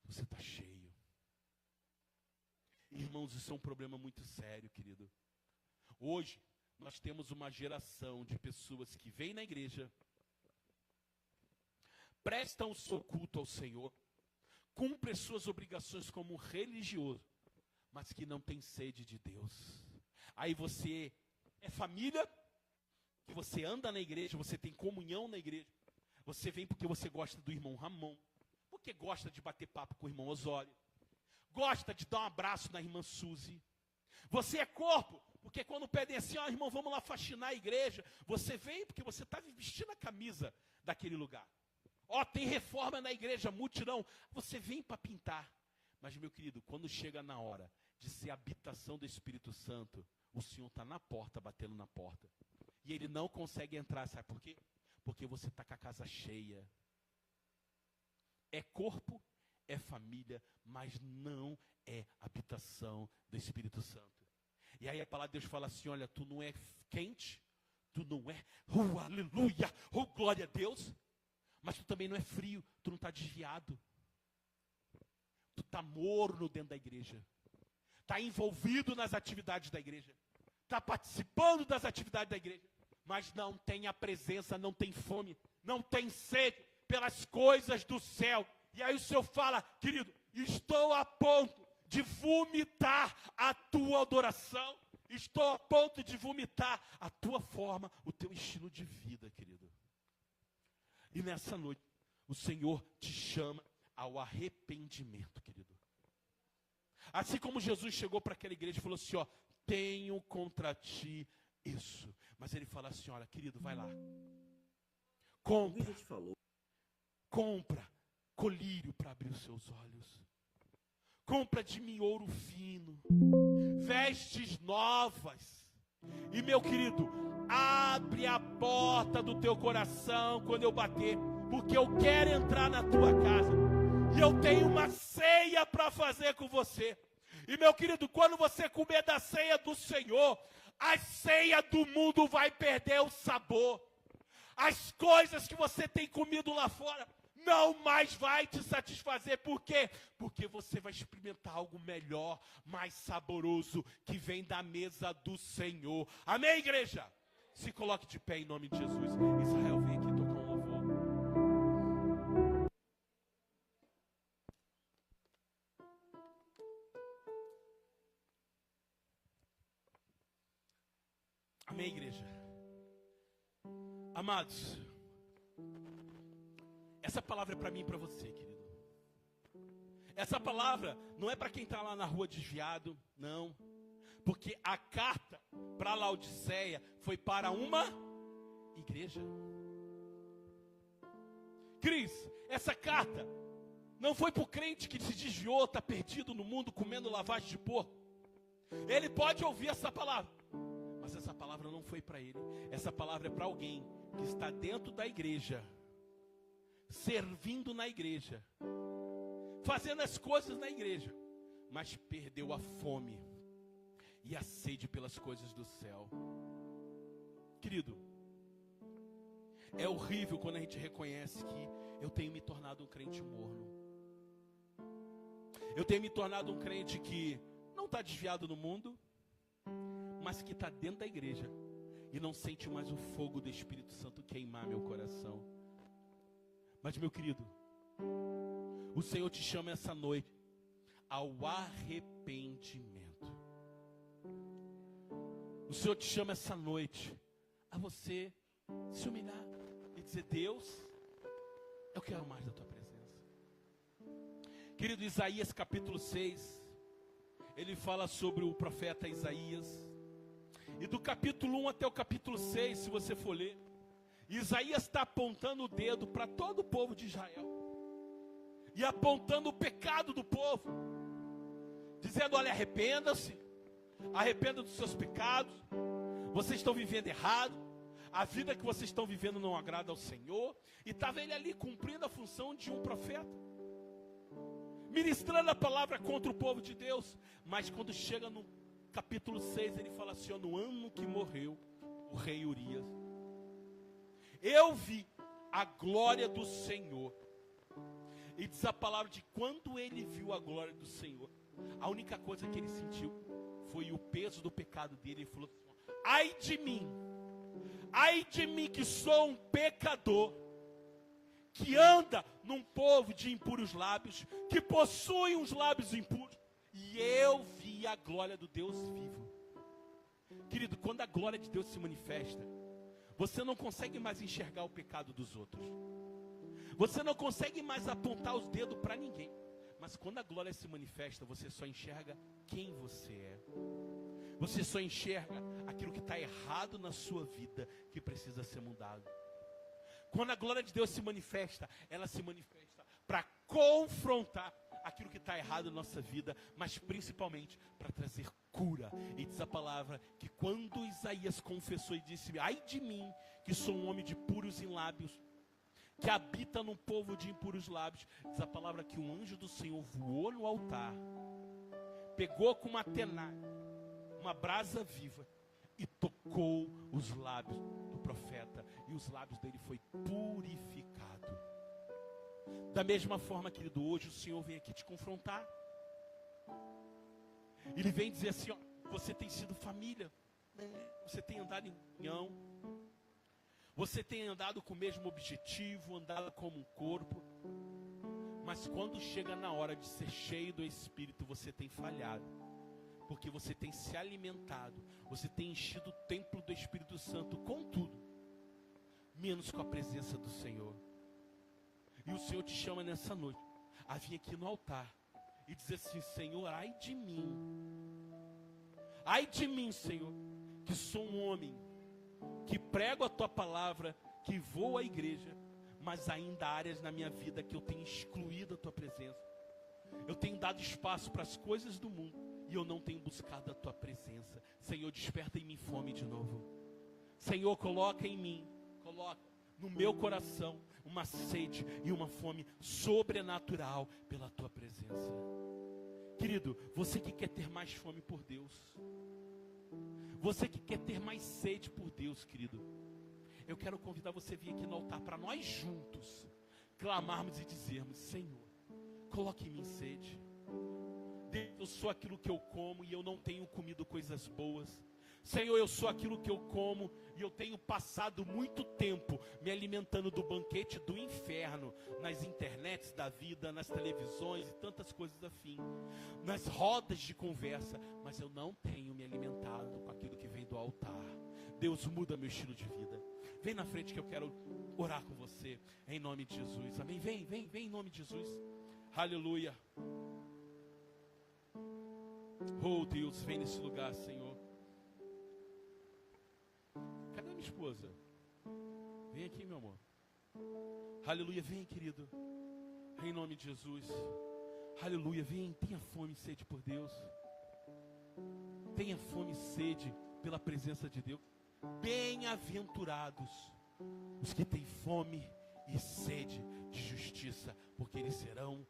Você está cheio. Irmãos, isso é um problema muito sério, querido. Hoje, nós temos uma geração de pessoas que vêm na igreja, prestam o seu culto ao Senhor, cumprem suas obrigações como religioso, mas que não tem sede de Deus. Aí você é família, que você anda na igreja, você tem comunhão na igreja. Você vem porque você gosta do irmão Ramon, porque gosta de bater papo com o irmão Osório, gosta de dar um abraço na irmã Suzy. Você é corpo, porque quando pedem assim, ó, irmão, vamos lá faxinar a igreja, você vem porque você está vestindo a camisa daquele lugar. Ó, tem reforma na igreja, mutirão, você vem para pintar. Mas, meu querido, quando chega na hora de ser habitação do Espírito Santo, o Senhor está na porta, batendo na porta. E Ele não consegue entrar, sabe por quê? Porque você está com a casa cheia. É corpo, é família, mas não é habitação do Espírito Santo. E aí a palavra de Deus fala assim, olha, tu não é quente, tu não é, aleluia, glória a Deus, mas tu também não é frio, tu não está desviado. Tu está morno dentro da igreja. Está envolvido nas atividades da igreja. Está participando das atividades da igreja. Mas não tem a presença, não tem fome, não tem sede pelas coisas do céu. E aí o Senhor fala, querido, estou a ponto de vomitar a tua adoração. Estou a ponto de vomitar a tua forma, o teu estilo de vida, querido. E nessa noite, o Senhor te chama ao arrependimento, querido. Assim como Jesus chegou para aquela igreja e falou assim, ó, tenho contra ti isso. Mas ele fala assim, olha, querido, vai lá. Compra colírio para abrir os seus olhos. Compra de mim ouro fino. Vestes novas. E meu querido, abre a porta do teu coração quando eu bater, porque eu quero entrar na tua casa. E eu tenho uma ceia para fazer com você. E meu querido, quando você comer da ceia do Senhor, a ceia do mundo vai perder o sabor. As coisas que você tem comido lá fora não mais vai te satisfazer. Por quê? Porque você vai experimentar algo melhor, mais saboroso, que vem da mesa do Senhor. Amém, igreja? Se coloque de pé em nome de Jesus. Israel, vem aqui tocar um louvor. Amém, igreja? Amados, essa palavra é para mim e para você, querido. Essa palavra não é para quem está lá na rua desviado, não. Porque a carta para Laodiceia foi para uma igreja. Cris, essa carta não foi para o crente que se desviou, está perdido no mundo comendo lavagem de porco. Ele pode ouvir essa palavra, mas essa palavra não foi para ele. Essa palavra é para alguém que está dentro da igreja, servindo na igreja, fazendo as coisas na igreja, mas perdeu a fome e a sede pelas coisas do céu. Querido, é horrível quando a gente reconhece que eu tenho me tornado um crente morno. Eu tenho me tornado um crente que não está desviado no mundo, mas que está dentro da igreja e não sente mais o fogo do Espírito Santo queimar meu coração. Mas, meu querido, o Senhor te chama essa noite ao arrependimento. O Senhor te chama essa noite a você se humilhar e dizer: Deus, eu quero mais da tua presença. Querido, Isaías capítulo 6, ele fala sobre o profeta Isaías. E do capítulo 1 até o capítulo 6, se você for ler, Isaías está apontando o dedo para todo o povo de Israel. E apontando o pecado do povo. Dizendo: olha, arrependa-se. Arrependa dos seus pecados. Vocês estão vivendo errado. A vida que vocês estão vivendo não agrada ao Senhor. E estava ele ali cumprindo a função de um profeta, ministrando a palavra contra o povo de Deus. Mas quando chega no capítulo 6, ele fala assim: ó, no ano que morreu o rei Urias, eu vi a glória do Senhor. E diz a palavra de quando ele viu a glória do Senhor, a única coisa que ele sentiu foi o peso do pecado dele. Ele falou: ai de mim que sou um pecador, que anda num povo de impuros lábios, que possui uns lábios impuros, e eu vi a glória do Deus vivo. Querido, quando a glória de Deus se manifesta, você não consegue mais enxergar o pecado dos outros. Você não consegue mais apontar os dedos para ninguém. Mas quando a glória se manifesta, você só enxerga quem você é. Você só enxerga aquilo que está errado na sua vida, que precisa ser mudado. Quando a glória de Deus se manifesta, ela se manifesta para confrontar aquilo que está errado na nossa vida, mas principalmente para trazer cura. E diz a palavra que quando Isaías confessou e disse: ai de mim, que sou um homem de puros em lábios, que habita num povo de impuros lábios, diz a palavra que um anjo do Senhor voou no altar, pegou com uma tenaz, uma brasa viva, e tocou os lábios do profeta, e os lábios dele foi purificado. Da mesma forma, querido, hoje o Senhor vem aqui te confrontar. Ele vem dizer assim: ó, você tem sido família, você tem andado em união, você tem andado com o mesmo objetivo, andado como um corpo, mas quando chega na hora de ser cheio do Espírito, você tem falhado, porque você tem se alimentado, você tem enchido o templo do Espírito Santo com tudo, menos com a presença do Senhor. E o Senhor te chama nessa noite a vir aqui no altar e dizer assim: Senhor, ai de mim, Senhor, que sou um homem que prego a tua palavra, que vou à igreja, mas ainda há áreas na minha vida que eu tenho excluído a tua presença. Eu tenho dado espaço para as coisas do mundo e eu não tenho buscado a tua presença. Senhor, desperta em mim fome de novo. Senhor, coloca em mim, coloca no meu coração uma sede e uma fome sobrenatural pela tua presença. Querido, você que quer ter mais fome por Deus, você que quer ter mais sede por Deus, querido, eu quero convidar você a vir aqui no altar para nós juntos clamarmos e dizermos: Senhor, coloque em mim sede. Deus, eu sou aquilo que eu como e eu não tenho comido coisas boas. Senhor, eu sou aquilo que eu como e eu tenho passado muito tempo me alimentando do banquete do inferno, nas internets da vida, nas televisões e tantas coisas afim, nas rodas de conversa, mas eu não tenho me alimentado com aquilo que vem do altar. Deus, muda meu estilo de vida. Vem na frente que eu quero orar com você, em nome de Jesus. Amém? Vem em nome de Jesus. Aleluia. Oh Deus, vem nesse lugar, Senhor. Cadê minha esposa? Vem aqui, meu amor. Aleluia, vem, querido. Em nome de Jesus. Aleluia, vem. Tenha fome e sede por Deus. Tenha fome e sede pela presença de Deus. Bem-aventurados os que têm fome e sede de justiça, porque eles serão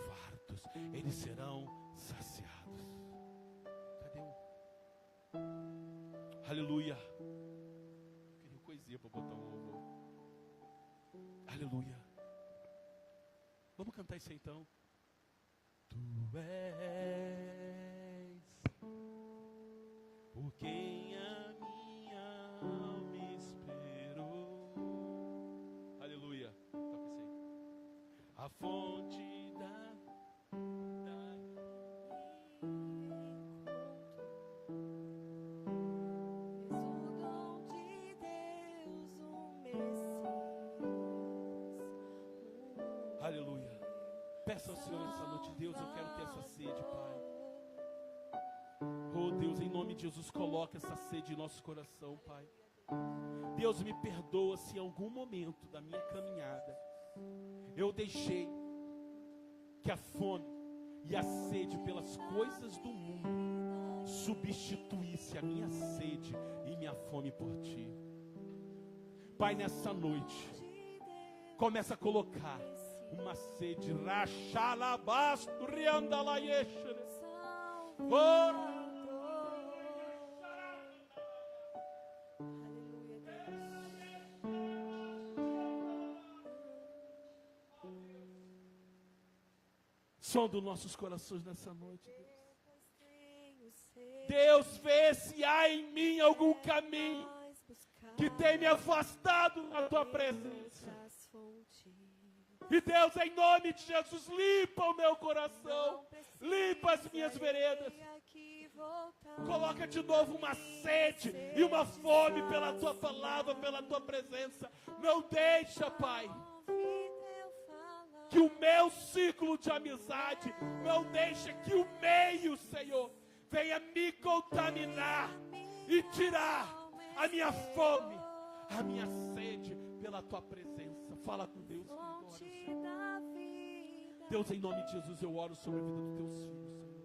fartos, eles serão saciados. Cadê um? Aleluia. Queria coisinha para botar um louvor. Aleluia. Vamos cantar isso aí, então. Tu és por quem a minha alma esperou. Aleluia. Toca isso aí. A fonte da Aleluia. Peça ao Senhor essa noite: Deus, eu quero ter essa sede, Pai. Oh Deus, em nome de Jesus, coloca essa sede em nosso coração, Pai. Deus, me perdoa se em algum momento da minha caminhada eu deixei que a fome e a sede pelas coisas do mundo substituísse a minha sede e minha fome por Ti. Pai, nessa noite, começa a colocar uma sede. Rachalabasto riandalaieche. Som dos nossos corações nessa noite, Deus. Deus, vê se há em mim algum caminho que tem me afastado da Tua presença. E Deus, em nome de Jesus, limpa o meu coração, limpa as minhas veredas. Coloca de novo uma sede e uma fome pela Tua palavra, pela Tua presença. Não deixa, Pai, que o meu ciclo de amizade, não deixa que o meio, Senhor, venha me contaminar e tirar a minha fome, a minha sede pela Tua presença. Fala com Deus, Deus, em nome de Jesus, eu oro sobre a vida dos Teus filhos, Senhor.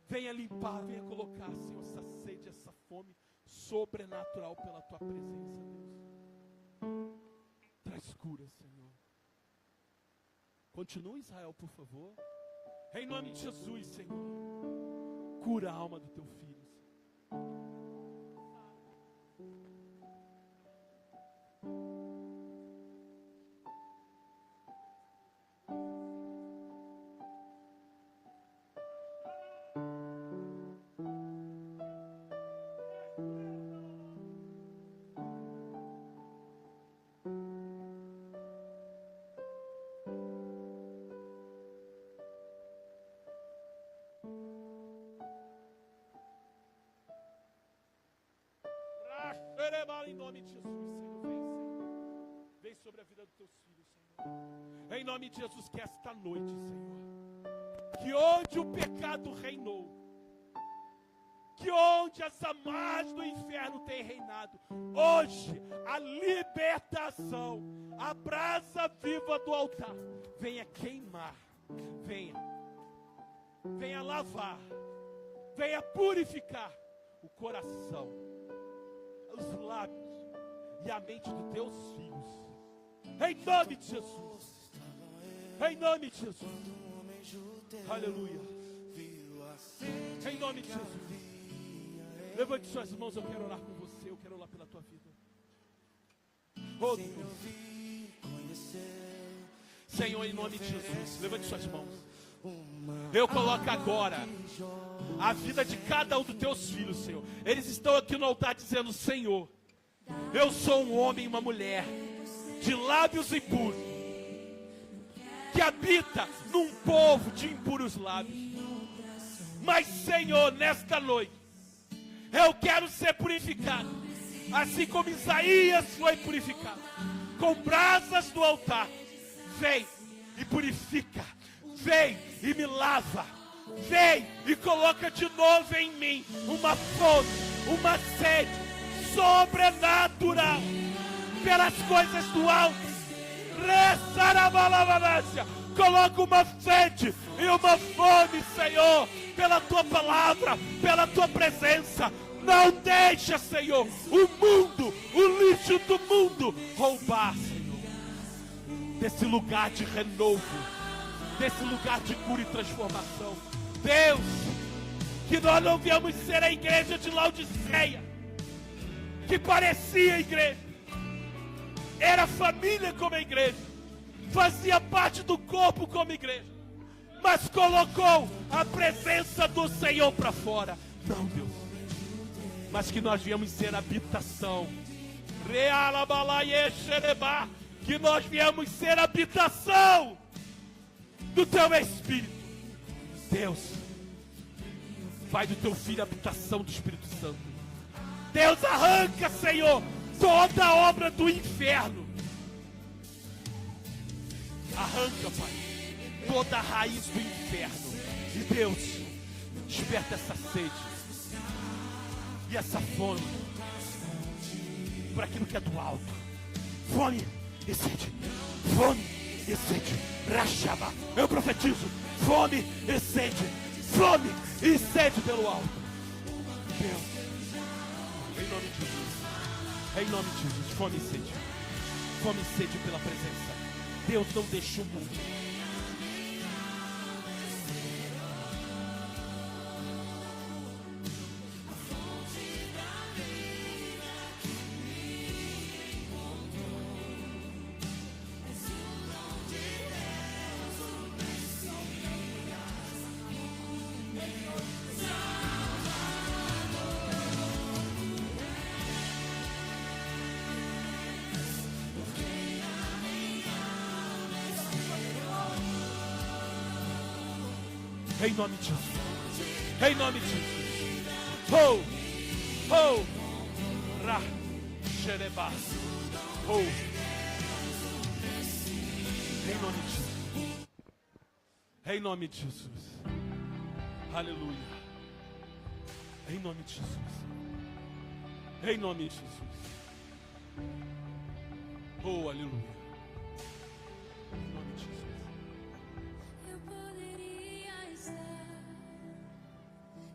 Venha limpar, venha colocar, Senhor, essa sede, essa fome sobrenatural pela Tua presença, Deus. Traz cura, Senhor. Continua, Israel, por favor. Em nome de Jesus, Senhor. Cura a alma do Teu filho, Senhor. Em nome de Jesus, Senhor, vem, Senhor. Vem sobre a vida dos Teus filhos, Senhor. Em nome de Jesus, que esta noite, Senhor, que onde o pecado reinou, que onde as amarras do inferno têm reinado, hoje a libertação, a brasa viva do altar, venha queimar, venha lavar, venha purificar o coração, os lábios e a mente dos Teus filhos. Em nome de Jesus. Em nome de Jesus. Aleluia. Em nome de Jesus. Levante suas mãos, eu quero orar com você, eu quero orar pela tua vida. Oh Deus. Senhor, em nome de Jesus, levante suas mãos. Eu coloco agora a vida de cada um dos teus filhos, Senhor. Eles estão aqui no altar dizendo: Senhor, eu sou um homem e uma mulher de lábios impuros, que habita num povo de impuros lábios. Mas, Senhor, nesta noite, eu quero ser purificado, assim como Isaías foi purificado, com brasas do altar. Vem e purifica, vem e me lava, vem e coloca de novo em mim uma fome, uma sede sobrenatural pelas coisas do alto. Coloca uma sede e uma fome, Senhor, pela tua palavra, pela tua presença. Não deixa, Senhor, o mundo, o lixo do mundo roubar, Senhor, desse lugar de renovo, desse lugar de cura e transformação. Deus, que nós não viemos ser a igreja de Laodiceia, que parecia igreja, era família como a igreja, fazia parte do corpo como igreja, mas colocou a presença do Senhor para fora. Não, Deus, mas que nós viemos ser habitação, que nós viemos ser habitação do teu Espírito. Deus, vai do teu Filho a habitação do Espírito Santo. Deus, arranca, Senhor, toda a obra do inferno. Arranca, Pai, toda a raiz do inferno. E Deus, desperta essa sede e essa fome por aquilo que é do alto. Fome e sede, fome e sede. Rachava, eu profetizo, fome e sede pelo alto. Deus, em nome de Jesus, em nome de Jesus, fome e sede pela presença. Deus, não deixa o mundo. Em nome de Jesus. Em nome de Jesus. Ra, xerebá. Em nome de Jesus. Em nome de Jesus. Aleluia. Em nome de Jesus. Em nome de Jesus. Oh, aleluia. Em nome de Jesus.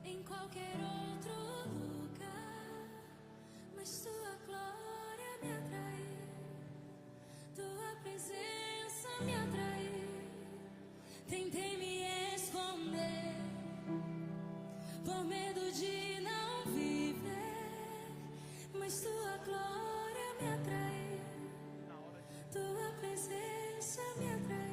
Em qualquer outro lugar, mas tua glória me atraiu, tua presença me atraiu. Tentei me esconder por medo de não viver, mas tua glória me atraiu, tua presença me atraiu.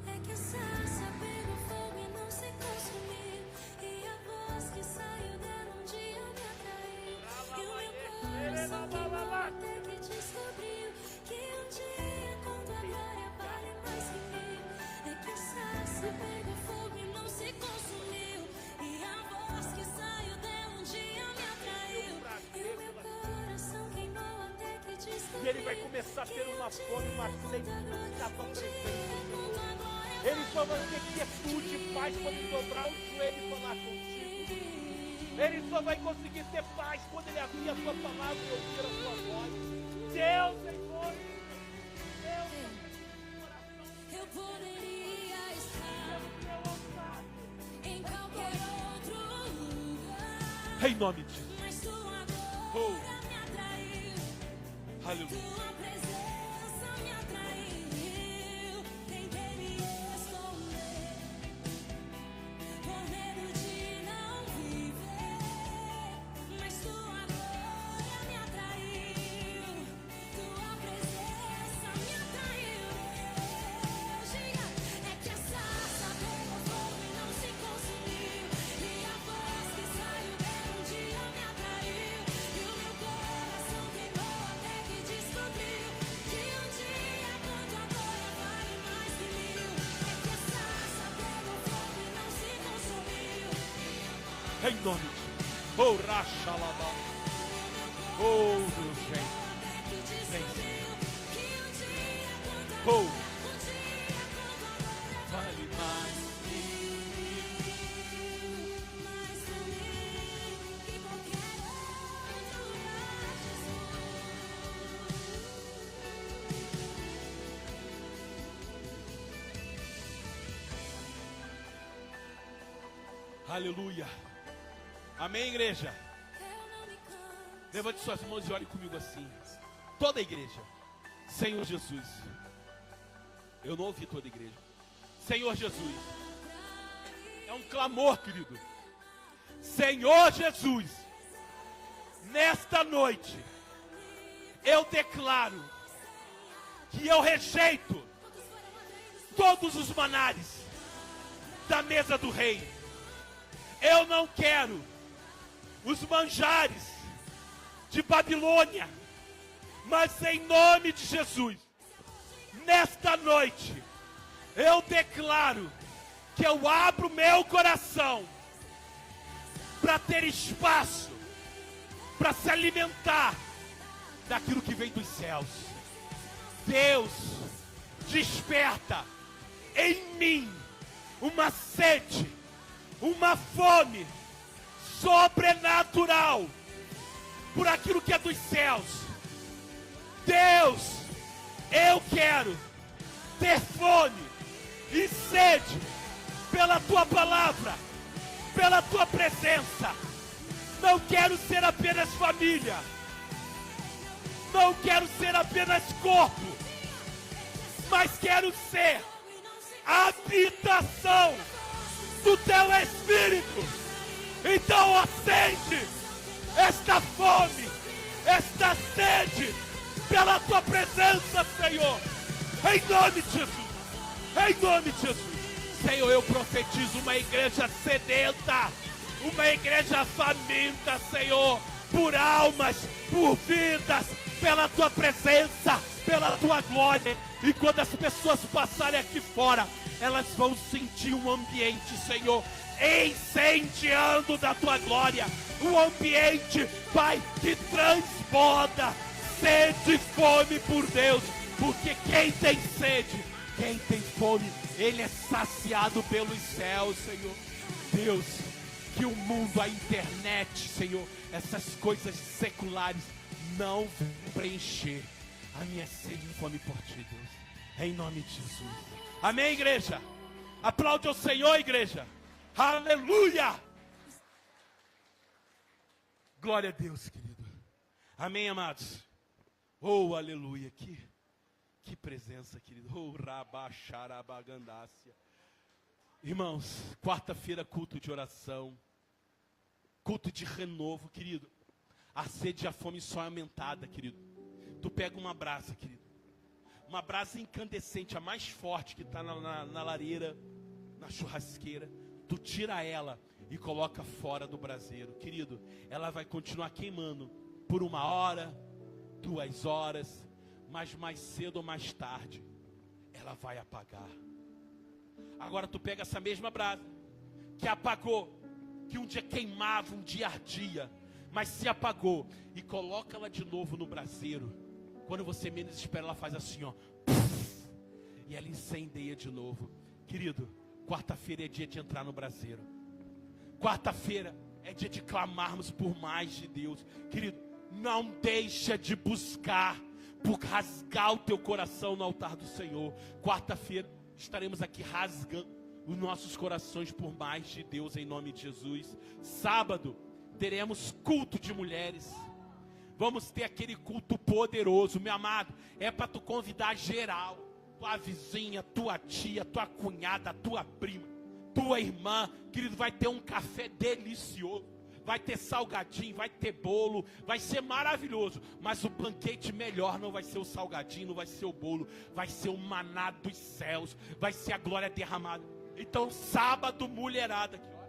É que a sarça pegou fogo e não se consumiu, e a voz que saiu dela um dia me atraiu. E o meu coração queimou até que descobriu que um dia com tua glória vale mais que mil. É que a sarça pegou fogo e não se consumiu, e a voz que saiu dela um dia me atraiu. E o meu coração queimou até que descobriu. E ele vai começar a ter uma fome, uma sede da tua presença. Ele só vai ter quietude e paz quando dobrar o joelho e falar contigo. Ele só vai conseguir ter paz quando ele abrir a tua palavra e ouvir a tua voz. Deus, Senhor, Deus, eu poderia estar em qualquer outro lugar, em nome de Jesus. mas tua glória me atraiu, Aleluia. tua presença me atraiu. Tentei me esconder por medo de não viver, mas tua glória me atraiu, tua presença me atraiu. Em nome de Jesus. Oh, Rachalabá. Oh, Deus, vem. Vem, Senhor. Oh, vale mais. Aleluia. Amém, igreja? Levante suas mãos e olhe comigo assim. Toda a igreja. Senhor Jesus. Eu não ouvi toda a igreja. Senhor Jesus. É um clamor, querido. Senhor Jesus. Nesta noite, eu declaro que eu rejeito todos os manares da mesa do rei. Eu não quero os manjares de Babilônia, mas em nome de Jesus, nesta noite, eu declaro que eu abro meu coração para ter espaço, para se alimentar daquilo que vem dos céus. Deus, desperta em mim uma sede, uma fome sobrenatural por aquilo que é dos céus. Deus, eu quero ter fome e sede pela tua palavra, pela tua presença. Não quero ser apenas família, não quero ser apenas corpo, mas quero ser habitação do teu Espírito. Então acende esta fome, esta sede pela tua presença, Senhor, em nome de Jesus, em nome de Jesus. Senhor, eu profetizo uma igreja sedenta, uma igreja faminta, Senhor, por almas, por vidas, pela tua presença, pela tua glória. E quando as pessoas passarem aqui fora, elas vão sentir um ambiente, Senhor, incendiando da tua glória. Um ambiente, Pai, que transborda sede e fome por Deus. Porque quem tem sede, quem tem fome, ele é saciado pelos céus, Senhor. Deus, que o mundo, a internet, Senhor, essas coisas seculares não vão preencher a minha sede e fome por Ti, Deus. Em nome de Jesus. Amém, igreja? Aplaude ao Senhor, igreja. Aleluia! Glória a Deus, querido. Amém, amados? Oh, aleluia. Que presença, querido. Oh, rabacharabagandácia. Irmãos, quarta-feira, culto de oração. Culto de renovo, querido. A sede e a fome só é aumentada, querido. Tu pega uma brasa, querido. Uma brasa incandescente, a mais forte que está na lareira, na churrasqueira. Tu tira ela e coloca fora do braseiro. Querido, ela vai continuar queimando por 1 hora, 2 horas, mas mais cedo ou mais tarde, ela vai apagar. Agora tu pega essa mesma brasa, que apagou, que um dia queimava, um dia ardia, mas se apagou, e coloca ela de novo no braseiro. Quando você menos espera, ela faz assim, ó, puff, e ela incendeia de novo. Querido, quarta-feira é dia de entrar no braseiro. Quarta-feira é dia de clamarmos por mais de Deus. Querido, não deixa de buscar, por rasgar o teu coração no altar do Senhor. Quarta-feira estaremos aqui rasgando os nossos corações por mais de Deus, em nome de Jesus. Sábado teremos culto de mulheres. Vamos ter aquele culto poderoso, meu amado. É para tu convidar geral. Tua vizinha, tua tia, tua cunhada, tua prima, tua irmã. Querido, vai ter um café delicioso. Vai ter salgadinho, vai ter bolo. Vai ser maravilhoso. Mas o banquete melhor não vai ser o salgadinho, não vai ser o bolo. Vai ser o maná dos céus. Vai ser a glória derramada. Então, sábado, mulherada. Que horas?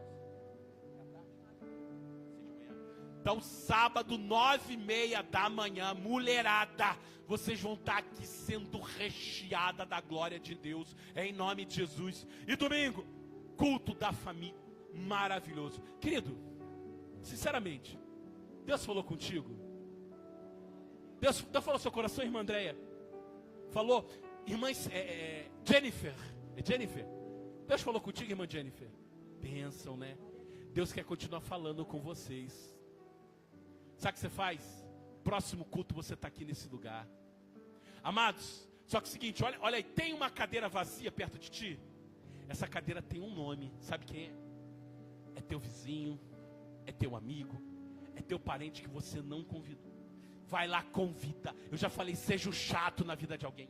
Então, sábado, 9h30 da manhã, mulherada, vocês vão estar aqui sendo recheada da glória de Deus, em nome de Jesus. E domingo, culto da família, maravilhoso. Querido, Sinceramente, Deus falou contigo? Deus falou no seu coração, irmã Andréia? Falou, irmã Jennifer? É Jennifer? Deus falou contigo, irmã Jennifer? Bênção, né? Deus quer continuar falando com vocês. Sabe o que você faz? Próximo culto você está aqui nesse lugar. Amados, só que é o seguinte, olha aí, tem uma cadeira vazia perto de ti? Essa cadeira tem um nome, sabe quem é? É teu vizinho, é teu amigo, é teu parente que você não convidou. Vai lá, convida. Eu já falei, seja o chato na vida de alguém.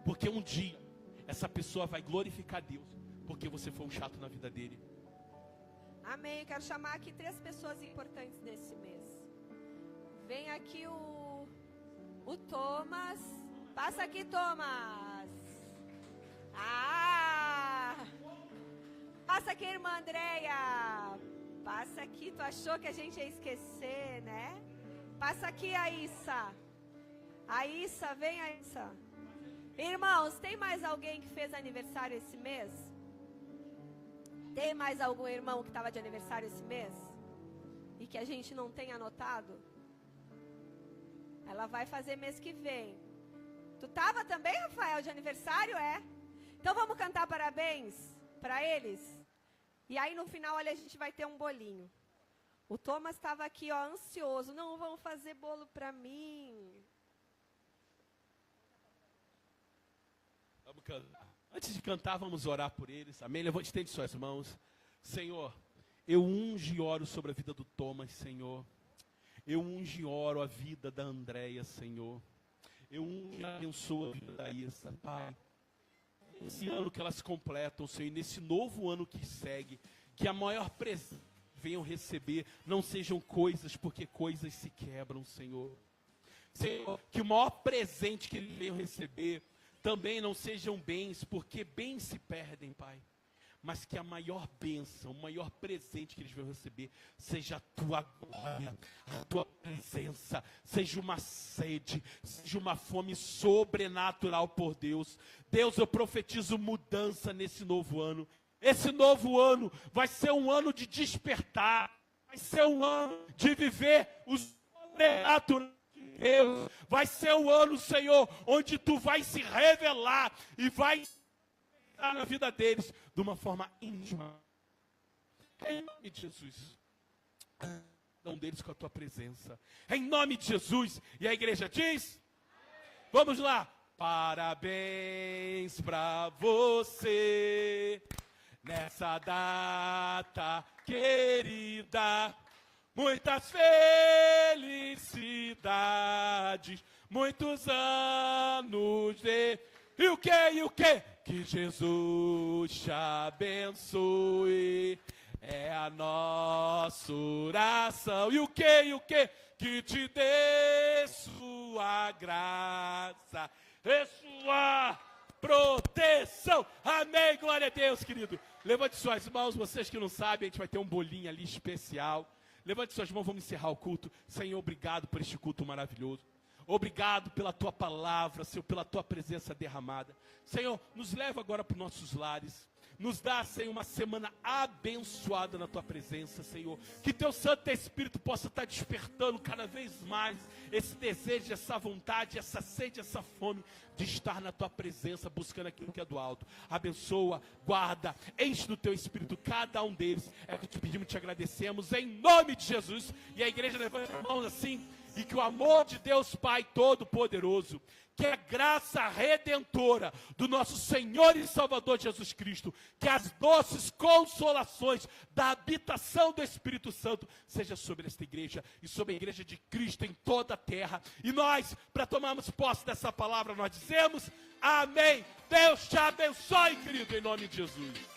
Porque um dia, essa pessoa vai glorificar Deus, porque você foi um chato na vida dele. Amém. Quero chamar aqui 3 pessoas importantes nesse mês. Vem aqui o Thomas. Passa aqui, Thomas. Passa aqui, irmã Andréia. Passa aqui. Tu achou que a gente ia esquecer, né? Passa aqui, Aissa. Aissa, vem, Aissa. Irmãos, tem mais alguém que fez aniversário esse mês? Tem mais algum irmão que estava de aniversário esse mês? E que a gente não tem anotado? Ela vai fazer mês que vem. Tu estava também, Rafael, de aniversário, é? Então vamos cantar parabéns para eles? E aí no final, olha, a gente vai ter um bolinho. O Thomas estava aqui, ó, ansioso. Não vão fazer bolo para mim. Vamos cantar. Antes de cantar, vamos orar por eles. Amém? Levante, estende suas mãos. Senhor, eu unjo e oro sobre a vida do Thomas, Senhor. Eu unjo e oro a vida da Andréia, Senhor. Eu unjo e abençoo a vida da Issa, Pai. Esse ano que elas completam, Senhor, e nesse novo ano que segue, que a maior presente venham receber, não sejam coisas, porque coisas se quebram, Senhor. Senhor, que o maior presente que eles venham receber também não sejam bens, porque bens se perdem, Pai. Mas que a maior bênção, o maior presente que eles vão receber, seja a tua glória, a tua presença, seja uma sede, seja uma fome sobrenatural por Deus. Deus, eu profetizo mudança nesse novo ano. Esse novo ano vai ser um ano de despertar, vai ser um ano de viver o sobrenatural. Deus, vai ser o ano, Senhor, onde tu vai se revelar e vai estar na vida deles de uma forma íntima. Em nome de Jesus. Um deles com a tua presença. Em nome de Jesus. E a igreja diz? Vamos lá. Parabéns pra você nessa data querida. Muitas felicidades, muitos anos de... E o que? Que Jesus te abençoe, é a nossa oração. E o que? Que te dê sua graça e sua proteção. Amém, glória a Deus, querido. Levante suas mãos, vocês que não sabem, a gente vai ter um bolinho ali especial. Levante suas mãos, vamos encerrar o culto. Senhor, obrigado por este culto maravilhoso. Obrigado pela tua palavra, Senhor, pela tua presença derramada. Senhor, nos leva agora para os nossos lares. Nos dá, Senhor, uma semana abençoada na tua presença, Senhor. Que teu Santo Espírito possa estar despertando cada vez mais esse desejo, essa vontade, essa sede, essa fome de estar na tua presença, buscando aquilo que é do alto. Abençoa, guarda, enche do teu Espírito cada um deles. É o que te pedimos e te agradecemos em nome de Jesus. E a igreja levanta as mãos assim. E que o amor de Deus Pai Todo-Poderoso, que a graça redentora do nosso Senhor e Salvador Jesus Cristo, que as doces consolações da habitação do Espírito Santo seja sobre esta igreja e sobre a igreja de Cristo em toda a terra. E nós, para tomarmos posse dessa palavra, nós dizemos amém. Deus te abençoe, querido, em nome de Jesus.